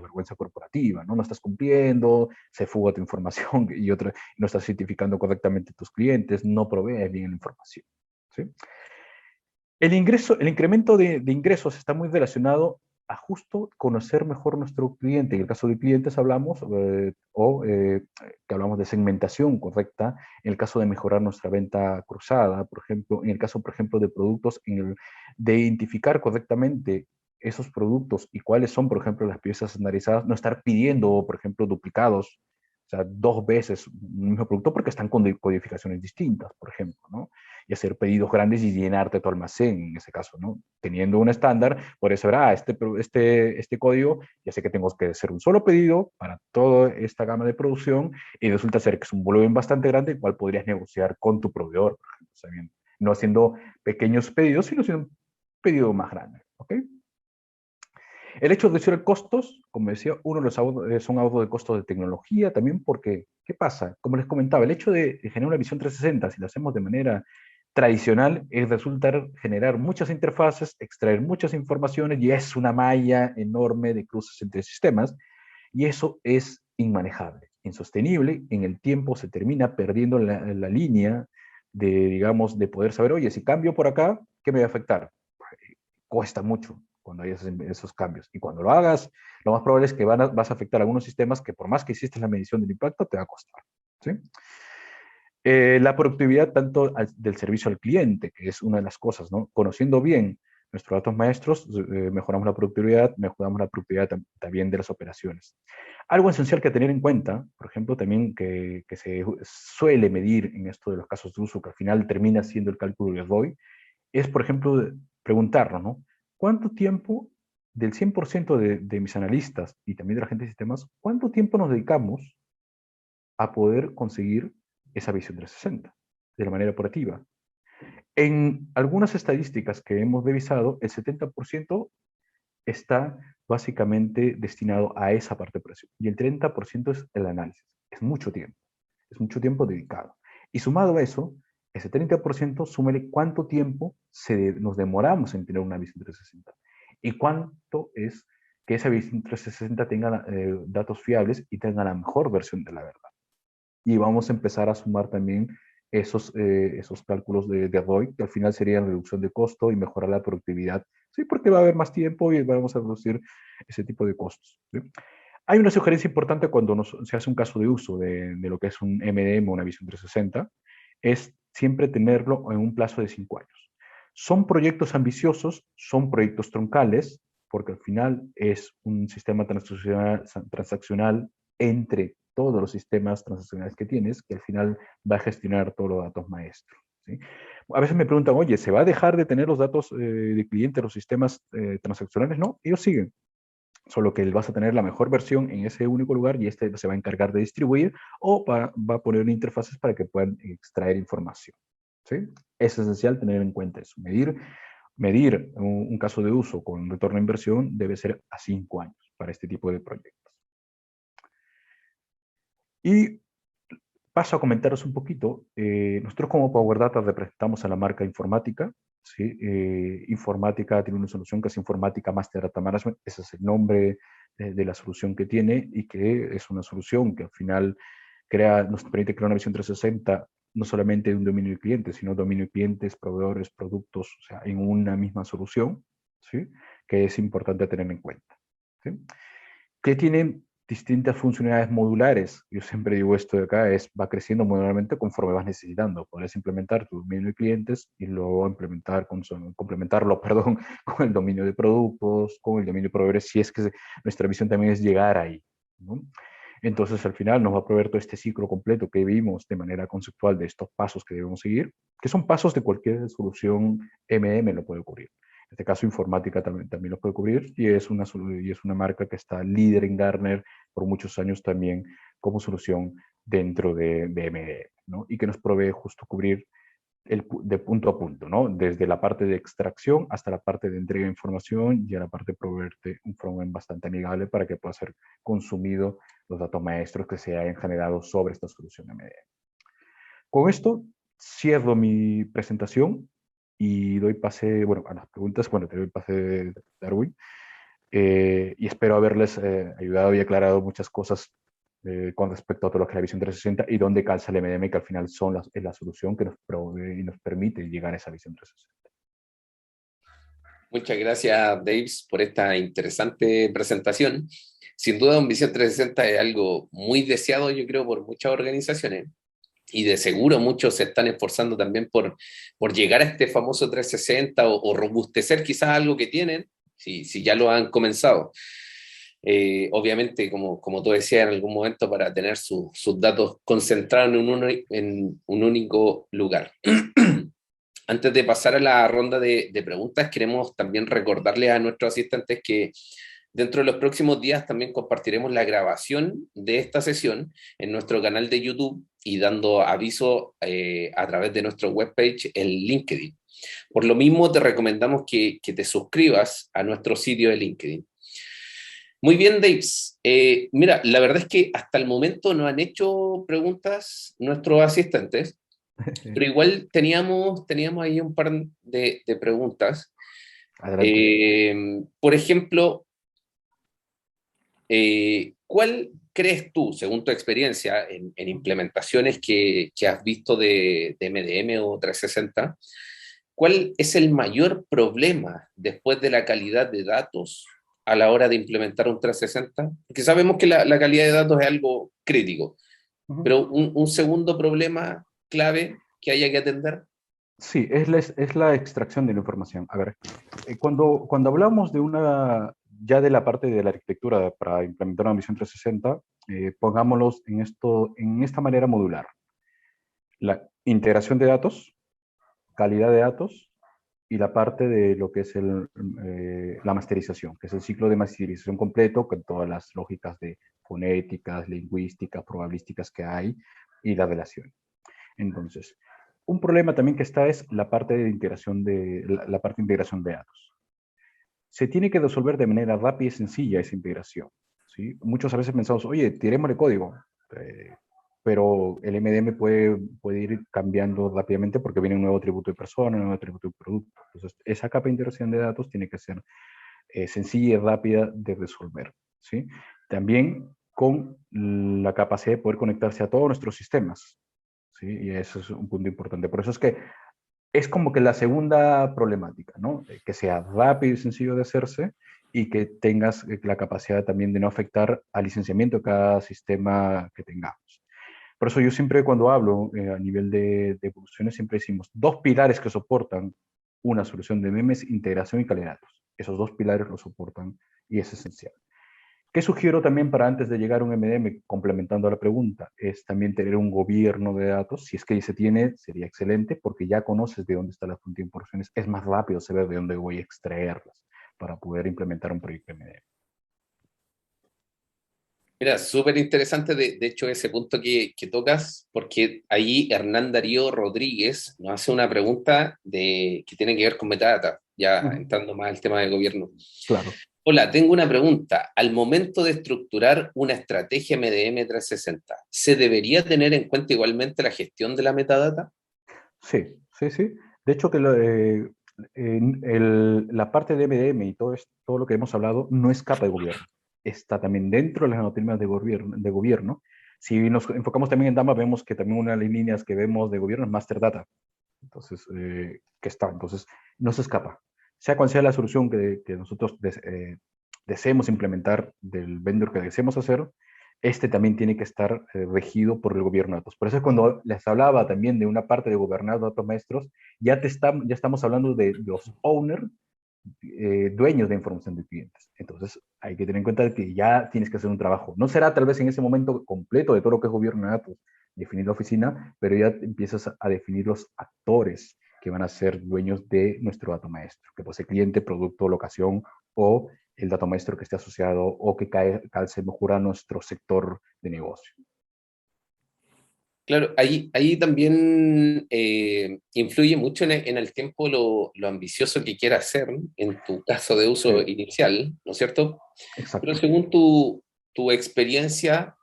vergüenza corporativa, ¿no? No estás cumpliendo, se fuga tu información no estás certificando correctamente tus clientes, no provees bien la información, ¿sí? El incremento de ingresos está muy relacionado a justo conocer mejor nuestro cliente. En el caso de clientes hablamos, que hablamos de segmentación correcta, en el caso de mejorar nuestra venta cruzada, por ejemplo, en el caso, por ejemplo, de productos, de identificar correctamente esos productos y cuáles son, por ejemplo, las piezas estandarizadas, no estar pidiendo, por ejemplo, duplicados, o sea, dos veces un mismo producto porque están con codificaciones distintas, por ejemplo, ¿no? Y hacer pedidos grandes y llenarte tu almacén, en ese caso, ¿no? Teniendo un estándar, podrías saber, este código, ya sé que tengo que hacer un solo pedido para toda esta gama de producción y resulta ser que es un volumen bastante grande, el cual podrías negociar con tu proveedor, por ejemplo, sabiendo, no haciendo pequeños pedidos, sino haciendo un pedido más grande, ¿ok? El hecho de reducir costos, como decía, uno de los son ahorros de costos de tecnología, también porque, ¿qué pasa? Como les comentaba, el hecho de generar una visión 360, si lo hacemos de manera tradicional, es resultar generar muchas interfaces, extraer muchas informaciones y es una malla enorme de cruces entre sistemas y eso es inmanejable, insostenible, en el tiempo se termina perdiendo la línea digamos, de poder saber, oye, si cambio por acá, ¿qué me va a afectar? Cuesta mucho cuando hay esos cambios. Y cuando lo hagas, lo más probable es que vas a afectar algunos sistemas que por más que hiciste la medición del impacto, te va a costar. ¿Sí? La productividad tanto del servicio al cliente, que es una de las cosas, ¿no? Conociendo bien nuestros datos maestros, mejoramos la productividad, mejoramos la productividad también de las operaciones. Algo esencial que tener en cuenta, por ejemplo, también que se suele medir en esto de los casos de uso, que al final termina siendo el cálculo de ROI, es, por ejemplo, preguntarnos, ¿no? ¿Cuánto tiempo del 100% de mis analistas y también de la gente de sistemas, cuánto tiempo nos dedicamos a poder conseguir esa visión 360 de la manera operativa? En algunas estadísticas que hemos revisado, el 70% está básicamente destinado a esa parte de operación y el 30% es el análisis. Es mucho tiempo dedicado. Y sumado a eso, ese 30%, súmele cuánto tiempo nos demoramos en tener una visión 360 y cuánto es que esa visión 360 tenga datos fiables y tenga la mejor versión de la verdad. Y vamos a empezar a sumar también esos cálculos de ROI, que al final serían reducción de costo y mejorar la productividad. Sí, porque va a haber más tiempo y vamos a reducir ese tipo de costos. ¿Sí? Hay una sugerencia importante cuando se hace un caso de uso de lo que es un MDM o una visión 360, es siempre tenerlo en un plazo de 5 años. Son proyectos ambiciosos, son proyectos troncales, porque al final es un sistema transaccional entre todos los sistemas transaccionales que tienes, que al final va a gestionar todos los datos maestros. ¿Sí? A veces me preguntan, oye, ¿se va a dejar de tener los datos de cliente, los sistemas transaccionales? No, ellos siguen. Solo que vas a tener la mejor versión en ese único lugar y este se va a encargar de distribuir o va a poner interfaces para que puedan extraer información. ¿Sí? Es esencial tener en cuenta eso. Medir un caso de uso con retorno a inversión debe ser a 5 años para este tipo de proyectos. Y paso a comentaros un poquito. Nosotros como Power Data representamos a la marca Informática. ¿Sí? Informática tiene una solución que es Informática Master Data Management. Ese es el nombre de la solución que tiene y que es una solución que al final nos permite crear una visión 360 no solamente de un dominio de clientes, sino dominio de clientes, proveedores, productos, o sea, en una misma solución, ¿sí? Que es importante tener en cuenta. ¿Sí? Que tienen distintas funcionalidades modulares. Yo siempre digo esto de acá, va creciendo modularmente conforme vas necesitando. Podrías implementar tu dominio de clientes y luego complementarlo, perdón, con el dominio de productos, con el dominio de proveedores, si es que nuestra visión también es llegar ahí, ¿no? Entonces, al final nos va a proveer todo este ciclo completo que vimos de manera conceptual de estos pasos que debemos seguir, que son pasos de cualquier solución MM lo puede ocurrir. En este caso, informática también lo puede cubrir y es una marca que está líder en Gartner por muchos años también como solución dentro de MDM, ¿no? Y que nos provee justo cubrir de punto a punto, ¿no? Desde la parte de extracción hasta la parte de entrega de información y a la parte de proveerte un frontend bastante amigable para que pueda ser consumido los datos maestros que se hayan generado sobre esta solución MDM. Con esto cierro mi presentación y doy pase, bueno, a las preguntas, bueno, te doy pase, Darwin, y espero haberles ayudado y aclarado muchas cosas con respecto a todo lo que es la visión 360 y dónde calza el MDM, que al final es la solución que nos provee y nos permite llegar a esa visión 360. Muchas gracias, Daves, por esta interesante presentación. Sin duda, un Visión 360 es algo muy deseado, yo creo, por muchas organizaciones. Y de seguro muchos se están esforzando también por llegar a este famoso 360 o robustecer quizás algo que tienen, si ya lo han comenzado. Obviamente, como tú decías en algún momento, para tener sus datos concentrados en un único lugar. Antes de pasar a la ronda de preguntas, queremos también recordarles a nuestros asistentes que dentro de los próximos días también compartiremos la grabación de esta sesión en nuestro canal de YouTube y dando aviso a través de nuestro webpage en LinkedIn. Por lo mismo, te recomendamos que te suscribas a nuestro sitio de LinkedIn. Muy bien, Daves. Mira, la verdad es que hasta el momento no han hecho preguntas nuestros asistentes, pero igual teníamos ahí un par de preguntas. Por ejemplo, ¿cuál crees tú, según tu experiencia en implementaciones que has visto de MDM o 360, cuál es el mayor problema después de la calidad de datos a la hora de implementar un 360? Porque sabemos que la calidad de datos es algo crítico, pero un segundo problema clave que haya que atender? Sí, es la extracción de la información. A ver, cuando hablamos de ya de la parte de la arquitectura para implementar una visión 360, pongámoslos en esta manera modular. La integración de datos, calidad de datos y la parte de lo que es la masterización, que es el ciclo de masterización completo con todas las lógicas de fonéticas, lingüísticas, probabilísticas que hay y la relación. Entonces, un problema también que está es la parte de integración la parte de integración de datos. Se tiene que resolver de manera rápida y sencilla esa integración, ¿sí? Muchas veces pensamos, oye, tirémosle código, eh, pero el MDM puede ir cambiando rápidamente porque viene un nuevo atributo de persona, un nuevo atributo de producto. Entonces, esa capa de integración de datos tiene que ser sencilla y rápida de resolver, ¿sí? También con la capacidad de poder conectarse a todos nuestros sistemas, ¿sí? Y eso es un punto importante. Por eso es que es como que la segunda problemática, ¿no? Que sea rápido y sencillo de hacerse y que tengas la capacidad también de no afectar al licenciamiento de cada sistema que tengamos. Por eso yo siempre cuando hablo a nivel de evoluciones, siempre decimos dos pilares que soportan una solución de memes, integración y calidad de datos. Esos dos pilares lo soportan y es esencial. ¿Qué sugiero también para antes de llegar a un MDM, complementando la pregunta? Es también tener un gobierno de datos. Si es que se tiene, sería excelente, porque ya conoces de dónde está la fuente de informaciones. Es más rápido saber de dónde voy a extraerlas para poder implementar un proyecto MDM. Mira, súper interesante de hecho ese punto que tocas, porque ahí Hernán Darío Rodríguez nos hace una pregunta que tiene que ver con metadata, ya entrando más al tema del gobierno. Claro. Hola, tengo una pregunta. Al momento de estructurar una estrategia MDM 360, ¿se debería tener en cuenta igualmente la gestión de la metadata? Sí, sí, sí. De hecho, la parte de MDM y todo lo que hemos hablado no escapa de gobierno. Está también dentro de las normas de gobierno. Si nos enfocamos también en DAMA, vemos que también una de las líneas que vemos de gobierno es Master Data. Entonces, que está. Entonces, no se escapa. Sea cual sea la solución que nosotros deseemos implementar del vendor que deseemos hacer, este también tiene que estar regido por el gobierno de datos. Por eso es cuando les hablaba también de una parte de gobernar datos maestros, ya estamos hablando de los owners, dueños de información de clientes. Entonces, hay que tener en cuenta que ya tienes que hacer un trabajo. No será tal vez en ese momento completo de todo lo que es gobierno de datos, definir la oficina, pero ya empiezas a definir los actores que van a ser dueños de nuestro dato maestro, que puede ser cliente, producto, locación o el dato maestro que esté asociado o que calce mejor a nuestro sector de negocio. Claro, ahí también influye mucho en el tiempo lo ambicioso que quieras hacer, ¿no? En tu caso de uso Sí, inicial, ¿no es cierto? Pero exacto. según tu experiencia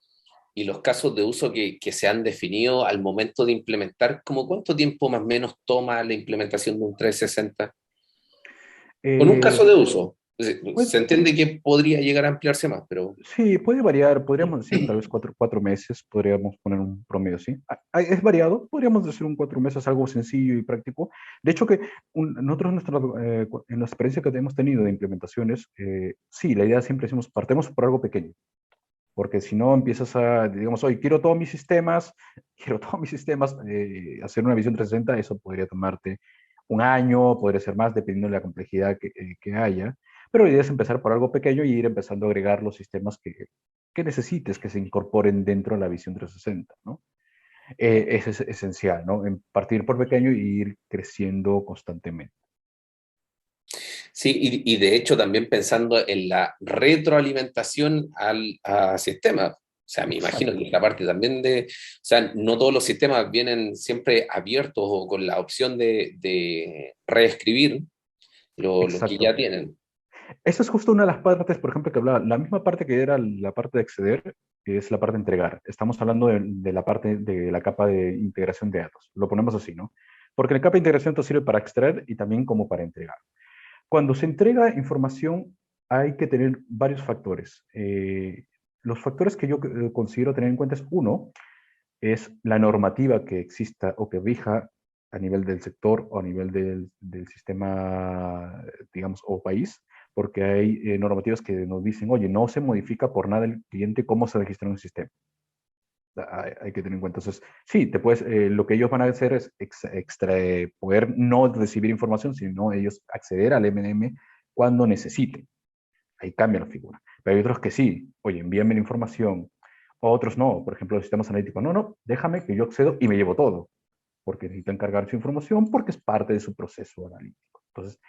y los casos de uso que se han definido al momento de implementar, ¿cómo cuánto tiempo más o menos toma la implementación de un 360? Con un caso de Eh, uso. pues, Se entiende que podría llegar a ampliarse más, pero sí, puede variar, podríamos decir tal vez 4 meses, podríamos poner un promedio así. Es variado, podríamos decir un 4 meses, algo sencillo y práctico. De hecho que nosotros en la experiencia que hemos tenido de implementaciones, sí, la idea siempre decimos, partemos por algo pequeño, porque si no empiezas digamos, hoy quiero todos mis sistemas, quiero todos mis sistemas, hacer una visión 360, eso podría tomarte un año, podría ser más, dependiendo de la complejidad que haya. Pero la idea es empezar por algo pequeño y ir empezando a agregar los sistemas que necesites que se incorporen dentro de la visión 360, ¿no? Eso es esencial, ¿no? En partir por pequeño y ir creciendo constantemente. sí, y de hecho también pensando en la retroalimentación a sistemas. O sea, me imagino que Exacto, la parte también o sea, no todos los sistemas vienen siempre abiertos o con la opción de reescribir lo que ya exacto. tienen. Esa es justo una de las partes, por ejemplo, que hablaba. La misma parte que era la parte de acceder es la parte de entregar. Estamos hablando de la parte de la capa de integración de datos. Lo ponemos así, ¿no? Porque la capa de integración te sirve para extraer y también como para entregar. Cuando se entrega información, hay que tener varios factores. Los factores que yo considero tener en cuenta es, uno, es la normativa que exista o que rija a nivel del sector o a nivel del sistema, digamos, o país, porque hay normativas que nos dicen, oye, no se modifica por nada el cliente cómo se registra en un sistema. Hay que tener en cuenta. Entonces, sí, lo que ellos van a hacer es poder no recibir información, sino ellos acceder al MDM cuando necesiten. Ahí cambia la figura. Pero hay otros que sí, oye, envíame la información. Otros no, por ejemplo, los sistemas analíticos. No, no, déjame que yo accedo y me llevo todo, porque necesitan cargar su información porque es parte de su proceso analítico. Entonces,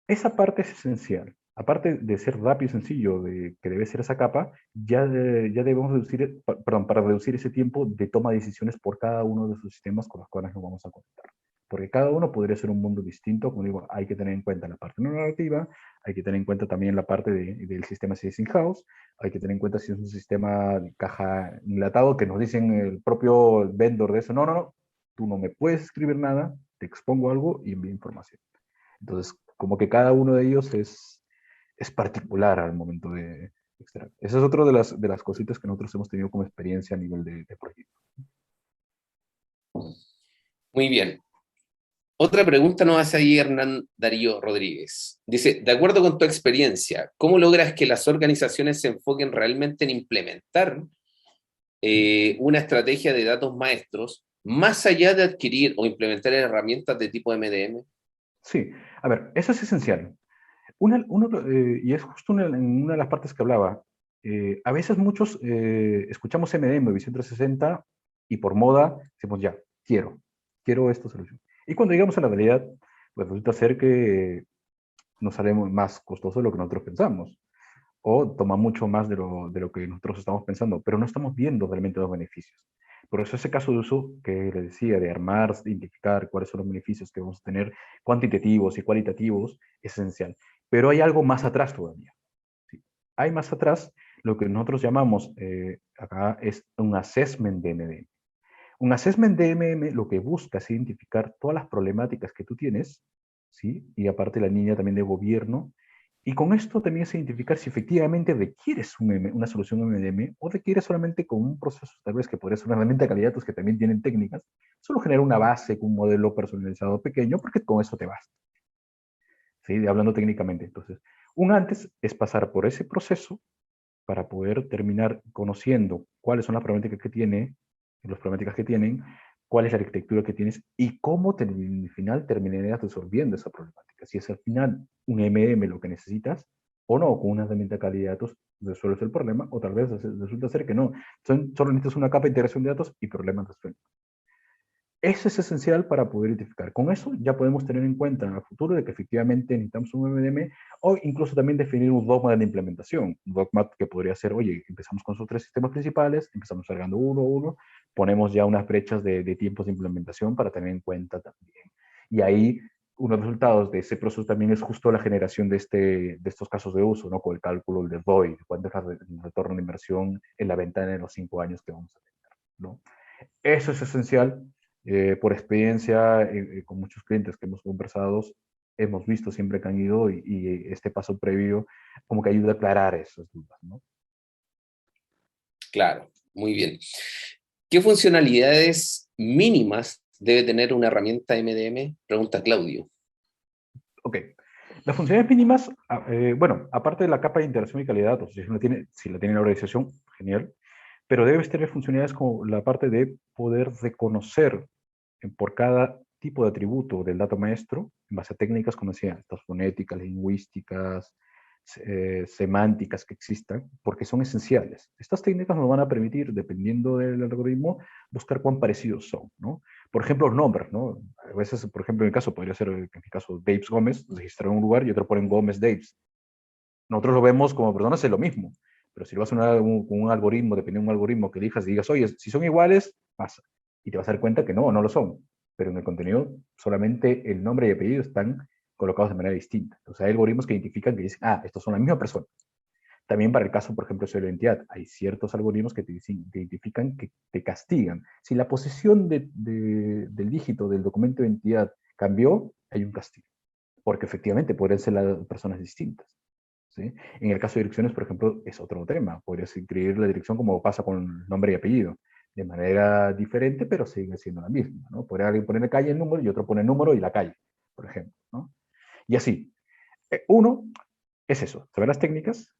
esa parte es esencial. Aparte de ser rápido y sencillo, que debe ser esa capa, ya debemos reducir, perdón, para reducir ese tiempo de toma de decisiones por cada uno de esos sistemas con los cuales nos vamos a conectar. Porque cada uno podría ser un mundo distinto. Como digo, hay que tener en cuenta la parte no narrativa, hay que tener en cuenta también la parte del sistema si es in-house, hay que tener en cuenta si es un sistema de caja enlatado, que nos dicen el propio vendor de eso, no, no, no, tú no me puedes escribir nada, te expongo algo y envío información. Entonces, como que cada uno de ellos es particular al momento de extraer. Esa es otra de las cositas que nosotros hemos tenido como experiencia a nivel de proyecto. Muy bien. Otra pregunta nos hace ahí Hernán Darío Rodríguez. Dice, de acuerdo con tu experiencia, ¿cómo logras que las organizaciones se enfoquen realmente en implementar una estrategia de datos maestros más allá de adquirir o implementar herramientas de tipo MDM? Sí, a ver, eso es esencial. Y es justo en una de las partes que hablaba. A veces muchos escuchamos MDM, Visión 360, y por moda decimos, ya, quiero esta solución. Y cuando llegamos a la realidad, pues resulta ser que nos sale más costoso de lo que nosotros pensamos, o toma mucho más de lo que nosotros estamos pensando, pero no estamos viendo realmente los beneficios. Por eso ese caso de uso que le decía, de armar, de identificar cuáles son los beneficios que vamos a tener, cuantitativos y cualitativos, es esencial. Pero hay algo más atrás todavía. ¿Sí? Hay más atrás lo que nosotros llamamos acá es un assessment de MDM. Un assessment de MM lo que busca es identificar todas las problemáticas que tú tienes, ¿sí? Y aparte la línea también de gobierno. Y con esto también es identificar si efectivamente requieres una solución MDM o requieres solamente con un proceso, tal vez que podría ser una herramienta de candidatos que también tienen técnicas, solo generar una base con un modelo personalizado pequeño, porque con eso te basta. ¿Sí? Hablando técnicamente. Entonces, un antes es pasar por ese proceso para poder terminar conociendo cuáles son las problemáticas que tiene, las problemáticas que tienen, cuál es la arquitectura que tienes y cómo al final terminarías resolviendo esa problemática. Si es al final un MM lo que necesitas o no, con una herramienta de calidad de datos resuelves el problema, o tal vez resulta ser que no. Solo necesitas una capa de integración de datos y problemas resueltos. Eso es esencial para poder identificar. Con eso ya podemos tener en cuenta en el futuro de que efectivamente necesitamos un MDM o incluso también definir un dogma de implementación. Un dogma que podría ser, oye, empezamos con esos tres sistemas principales, empezamos cargando uno a uno, ponemos ya unas brechas de tiempos de implementación para tener en cuenta también. Y ahí uno de los resultados de ese proceso también es justo la generación de estos casos de uso, ¿no? Con el cálculo del ROI, cuánto es el retorno de inversión en la ventana de los 5 años que vamos a tener, ¿no? Eso es esencial. Por experiencia, con muchos clientes que hemos conversado, hemos visto siempre que han ido y este paso previo como que ayuda a aclarar esas dudas, ¿no? Claro, muy bien. ¿Qué funcionalidades mínimas debe tener una herramienta MDM? Pregunta Claudio. Ok. Las funciones mínimas, bueno, aparte de la capa de interacción y calidad, o sea, si la tiene la organización, genial, pero debes tener funcionalidades como la parte de poder reconocer por cada tipo de atributo del dato maestro, en base a técnicas como decía, estas fonéticas, lingüísticas, semánticas que existan, porque son esenciales. Estas técnicas nos van a permitir, dependiendo del algoritmo, buscar cuán parecidos son, ¿no? Por ejemplo, los nombres, ¿no? A veces, por ejemplo, en el caso, podría ser, en mi caso, Daves Gómez, registrado en un lugar y otro ponen Gómez Daves. Nosotros lo vemos como personas, es lo mismo. Pero si lo vas a con un algoritmo, dependiendo de un algoritmo que elijas y digas, oye, si son iguales, pasa. Y te vas a dar cuenta que no, no lo son. Pero en el contenido solamente el nombre y apellido están colocados de manera distinta. Entonces hay algoritmos que identifican que dicen, ah, estos son la misma persona. También para el caso, por ejemplo, de la identidad, hay ciertos algoritmos que te identifican, que te castigan. Si la posición del dígito del documento de identidad cambió, hay un castigo. Porque efectivamente pueden ser las personas distintas. ¿Sí? En el caso de direcciones, por ejemplo, es otro tema. Podrías inscribir la dirección como pasa con nombre y apellido, de manera diferente, pero sigue siendo la misma, ¿no? Podría alguien poner la calle el número y otro pone el número y la calle, por ejemplo, ¿no? Y así. Uno es eso, saber las técnicas,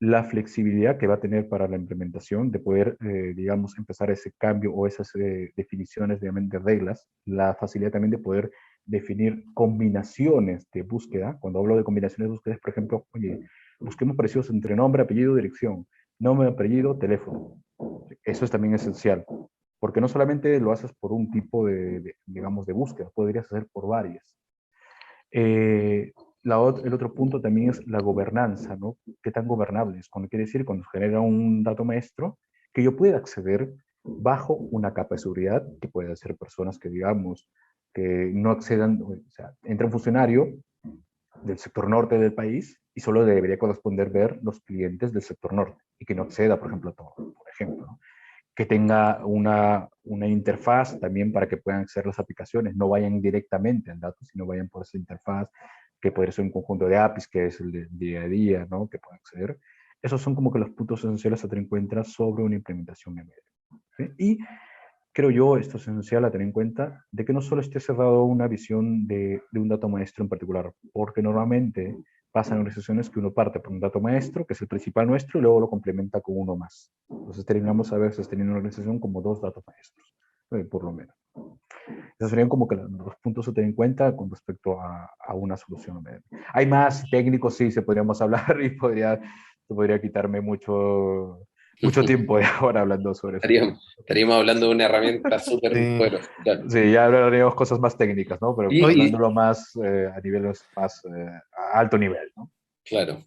la flexibilidad que va a tener para la implementación de poder, digamos, empezar ese cambio o esas definiciones de reglas, la facilidad también de poder definir combinaciones de búsqueda. Cuando hablo de combinaciones de búsqueda, por ejemplo, oye, busquemos parecidos entre nombre, apellido, dirección, nombre, apellido, teléfono. Eso es también esencial, porque no solamente lo haces por un tipo digamos, de búsqueda, podrías hacer por varias. Eh, el otro punto también es la gobernanza, ¿no? ¿Qué tan gobernable es? Cuando quiere decir, cuando se genera un dato maestro, que yo pueda acceder bajo una capa de seguridad, que puede ser personas que, digamos, que no accedan, o sea, entra un funcionario del sector norte del país y solo debería corresponder ver los clientes del sector norte y que no acceda, por ejemplo, a todo, por ejemplo, ¿no? Que tenga una interfaz también para que puedan acceder las aplicaciones, no vayan directamente al dato, sino vayan por esa interfaz, que puede ser un conjunto de APIs, que es el de día a día, ¿no? Que puedan acceder. Esos son como que los puntos esenciales a tener en cuenta sobre una implementación ML. ¿Sí? Y creo yo, esto es esencial a tener en cuenta, de que no solo esté cerrado una visión de un dato maestro en particular, porque normalmente pasan organizaciones que uno parte por un dato maestro, que es el principal nuestro, y luego lo complementa con uno más. Entonces terminamos a veces teniendo una organización como dos datos maestros, por lo menos. Esos serían como que los puntos a tener en cuenta con respecto a una solución. Hay más técnicos, sí, se podríamos hablar y podría quitarme mucho tiempo de ahora hablando sobre esos Estaríamos, puntos. estaríamos hablando de una herramienta súper, Sí. bueno, claro. Sí, ya hablaríamos cosas más técnicas, ¿no? Pero Y, y- hablándolo más a niveles más a alto nivel, ¿no? claro.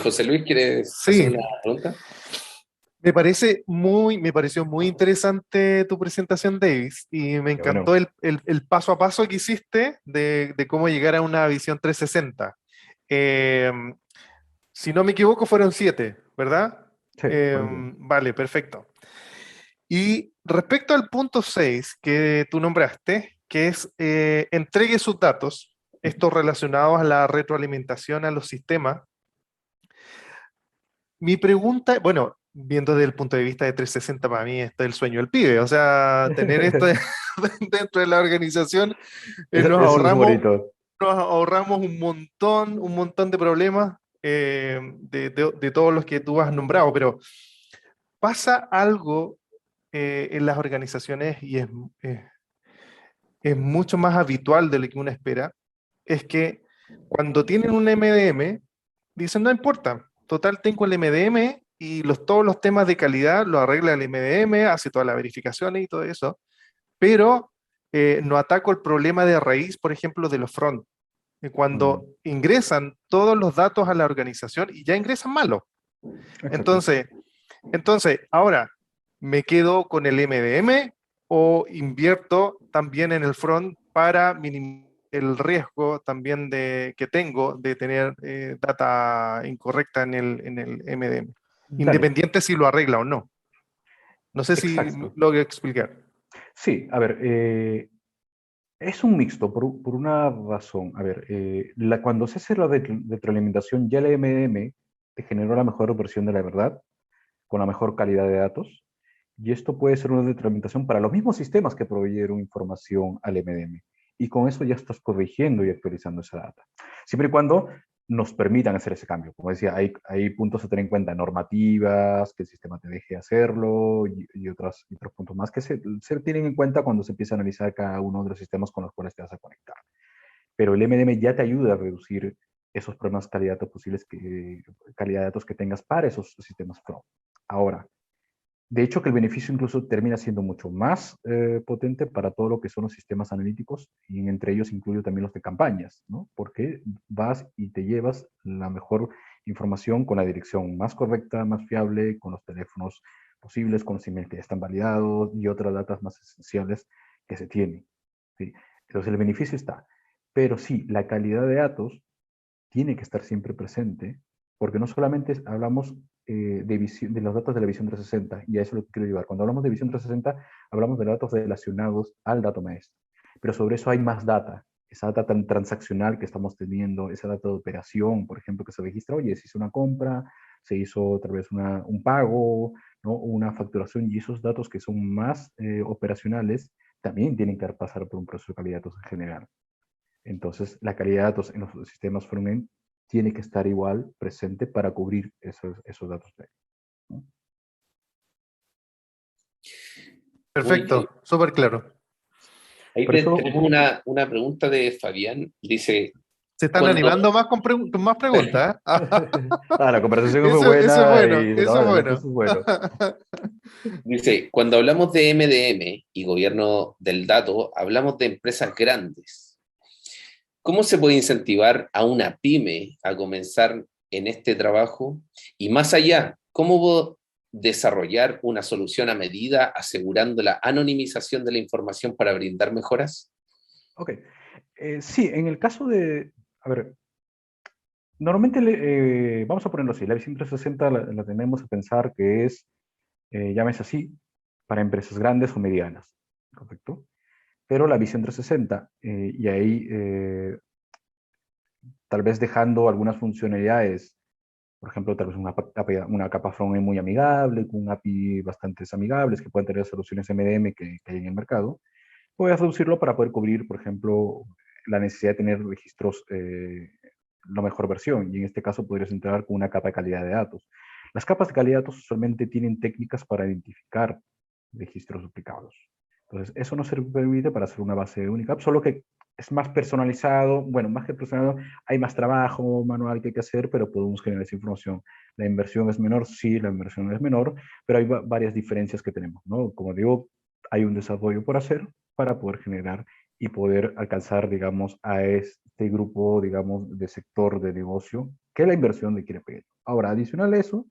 José Luis, ¿quieres hacer Sí, una pregunta? me pareció muy interesante tu presentación, Davis, y me Qué bueno. encantó el paso a paso que hiciste de cómo llegar a una visión 360. Eh, si no me equivoco, fueron 7, ¿verdad? Sí, buenísimo. Vale, perfecto. Y respecto al punto 6 que tú nombraste, que es entregue sus datos, estos relacionados a la retroalimentación a los sistemas. Mi pregunta, bueno, viendo desde el punto de vista de 360, para mí este es el sueño del pibe, o sea, tener esto dentro de la organización, nos Eso es ahorramos, bonito. nos ahorramos un montón de problemas de todos los que tú has nombrado, pero pasa algo en las organizaciones y es, es mucho más habitual de lo que uno espera, es que cuando tienen un MDM, dicen, no importa, total tengo el MDM y todos los temas de calidad lo arregla el MDM, hace todas las verificaciones y todo eso, pero no ataco el problema de raíz, por ejemplo, de los front. Cuando Mm, ingresan todos los datos a la organización y ya ingresan malos. exacto. Entonces, ahora, ¿me quedo con el MDM o invierto también en el front para minimizar el riesgo también que tengo de tener data incorrecta en el MDM? Dale, Independiente si lo arregla o no. No sé si exacto. lo voy a explicar. Sí, a ver, es un mixto por una razón. A ver, cuando se hace la retroalimentación, ya el MDM te generó la mejor versión de la verdad, con la mejor calidad de datos, y esto puede ser una retroalimentación para los mismos sistemas que proveyeron información al MDM. Y con eso ya estás corrigiendo y actualizando esa data. Siempre y cuando nos permitan hacer ese cambio. Como decía, hay puntos a tener en cuenta, normativas, que el sistema te deje hacerlo y otros puntos más que se tienen en cuenta cuando se empieza a analizar cada uno de los sistemas con los cuales te vas a conectar. Pero el MDM ya te ayuda a reducir esos problemas calidad de datos que tengas para esos sistemas front. Ahora, de hecho, que el beneficio incluso termina siendo mucho más potente para todo lo que son los sistemas analíticos, y entre ellos incluyo también los de campañas, ¿no? Porque vas y te llevas la mejor información con la dirección más correcta, más fiable, con los teléfonos posibles, con los emails que ya están validados y otras datas más esenciales que se tienen, ¿sí? Entonces el beneficio está. Pero sí, la calidad de datos tiene que estar siempre presente, porque no solamente hablamos de los datos de la visión 360, y a eso lo quiero llevar. Cuando hablamos de visión 360, hablamos de datos relacionados al dato maestro, pero sobre eso hay más data, esa data tan transaccional que estamos teniendo, esa data de operación, por ejemplo, que se registra, oye, se hizo una compra, se hizo otra vez un pago, ¿no? Una facturación, y esos datos que son más operacionales también tienen que pasar por un proceso de calidad de datos en general. Entonces, la calidad de datos en los sistemas frontend tiene que estar igual presente para cubrir esos datos de ahí, ¿no? Perfecto, súper claro. Ahí Por eso, tenemos una pregunta de Fabián. Dice, Se están cuando, animando más con más preguntas. la conversación fue Eso es buena bueno, y eso es adelante, bueno. eso es bueno. dice, cuando hablamos de MDM y gobierno del dato, hablamos de empresas grandes. ¿Cómo se puede incentivar a una pyme a comenzar en este trabajo? Y más allá, ¿cómo desarrollar una solución a medida asegurando la anonimización de la información para brindar mejoras? Ok. Sí, en el caso de, a ver, normalmente, vamos a ponerlo así, la visión 360 la tenemos a pensar que es, llámese así, para empresas grandes o medianas, ¿correcto? Pero la visión 360, y ahí tal vez dejando algunas funcionalidades, por ejemplo, tal vez una capa frontend muy amigable, con un API bastante amigables que pueden tener soluciones MDM que hay en el mercado, puedes reducirlo para poder cubrir, por ejemplo, la necesidad de tener registros, la mejor versión, y en este caso podrías entrar con una capa de calidad de datos. Las capas de calidad de datos usualmente tienen técnicas para identificar registros duplicados. Entonces, eso nos permite para hacer una base única, solo que es más personalizado, bueno, más que personalizado, hay más trabajo manual que hay que hacer, pero podemos generar esa información. La inversión es menor, sí, la inversión es menor, pero hay varias diferencias que tenemos, ¿no? Como digo, hay un desarrollo por hacer para poder generar y poder alcanzar, digamos, a este grupo, digamos, de sector de negocio que la inversión le quiere pedir. Ahora, adicional a eso,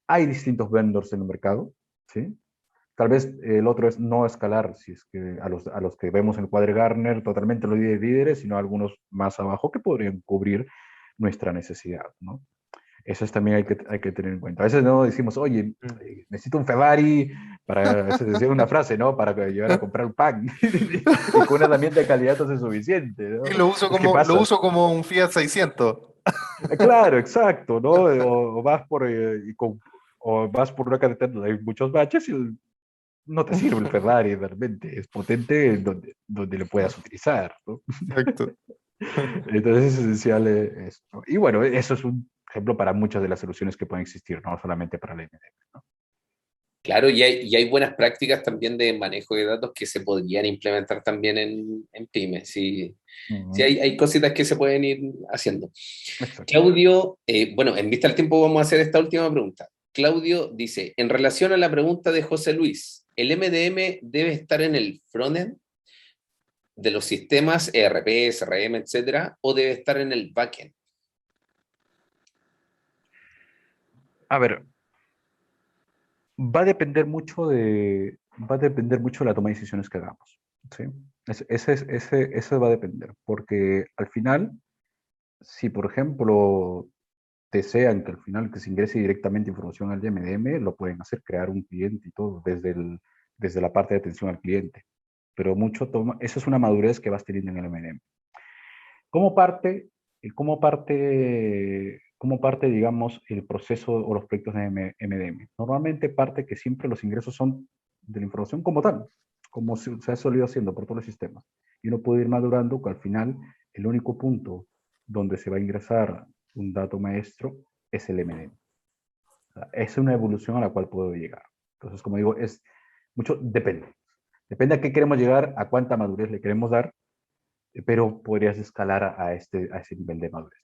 hay distintos vendors en el mercado, ¿sí? Tal vez el otro es no escalar, si es que a los que vemos en el cuadro Gartner, totalmente los líderes, sino algunos más abajo que podrían cubrir nuestra necesidad, ¿no? Eso es, también hay que tener en cuenta. A veces no decimos, oye, necesito un Ferrari, para, a veces decir una frase, ¿no? Para llegar a comprar un pan. Y con una herramienta de candidatos es suficiente, Y ¿no? ¿Qué lo pasa? uso como un Fiat 600. Claro, exacto, ¿no? O vas o vas por una carretera donde hay muchos baches y no te sirve el Ferrari realmente, es potente donde lo puedas utilizar, ¿no? Exacto. Entonces es esencial esto. Y bueno, eso es un ejemplo para muchas de las soluciones que pueden existir, no solamente para la MDM, ¿no? Claro, y hay buenas prácticas también de manejo de datos que se podrían implementar también en pymes. Sí, sí hay cositas que se pueden ir haciendo. Exacto. Claudio, bueno, en vista del tiempo vamos a hacer esta última pregunta. Claudio dice, en relación a la pregunta de José Luis, ¿el MDM debe estar en el frontend de los sistemas ERP, CRM, etcétera, o debe estar en el backend? A ver, va a depender mucho de la toma de decisiones que hagamos, ¿sí? Ese va a depender, porque al final, si por ejemplo desean que al final que se ingrese directamente información al MDM, lo pueden hacer, crear un cliente y todo, desde la parte de atención al cliente. Pero eso es una madurez que vas teniendo en el MDM. ¿Cómo parte, cómo parte, digamos, el proceso o los proyectos de MDM? Normalmente parte que siempre los ingresos son de la información como tal, como se ha solido haciendo por todos los sistemas. Y uno puede ir madurando que al final el único punto donde se va a ingresar un dato maestro es el MDM. O sea, es una evolución a la cual puedo llegar. Entonces, como digo, depende. Depende a qué queremos llegar, a cuánta madurez le queremos dar, pero podrías escalar a ese nivel de madurez.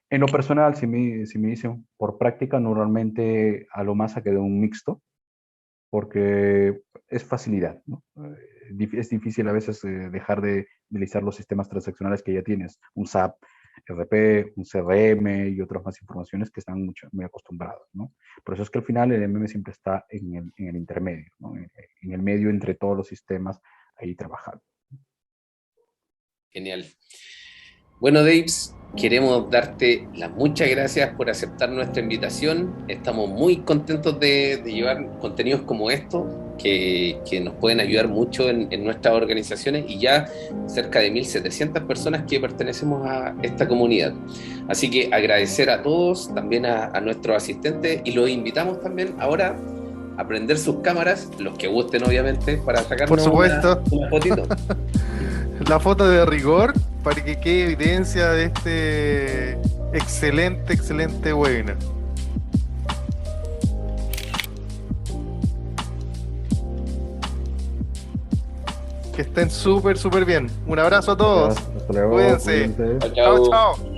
En lo personal, si me dicen por práctica, normalmente a lo más saqué de un mixto, porque es facilidad, ¿no? Es difícil a veces dejar de utilizar los sistemas transaccionales que ya tienes, un SAP, RP, un CRM y otras más informaciones que están muy acostumbrados, ¿no? Por eso es que al final el MM siempre está en el intermedio, ¿no? En el medio entre todos los sistemas ahí trabajando. Genial. Bueno, Daves, queremos darte las muchas gracias por aceptar nuestra invitación. Estamos muy contentos de llevar contenidos como estos que nos pueden ayudar mucho en nuestras organizaciones y ya cerca de 1.700 personas que pertenecemos a esta comunidad. Así que agradecer a todos, también a nuestros asistentes y los invitamos también ahora a prender sus cámaras, los que gusten obviamente, para sacarnos Por supuesto. una fotito. La foto de rigor para que quede evidencia Excelente, excelente webinar. Que estén súper, súper bien. Un abrazo a todos. Gracias, hasta luego, Cuídense. cuídense. Chao, Chao, chao. chao.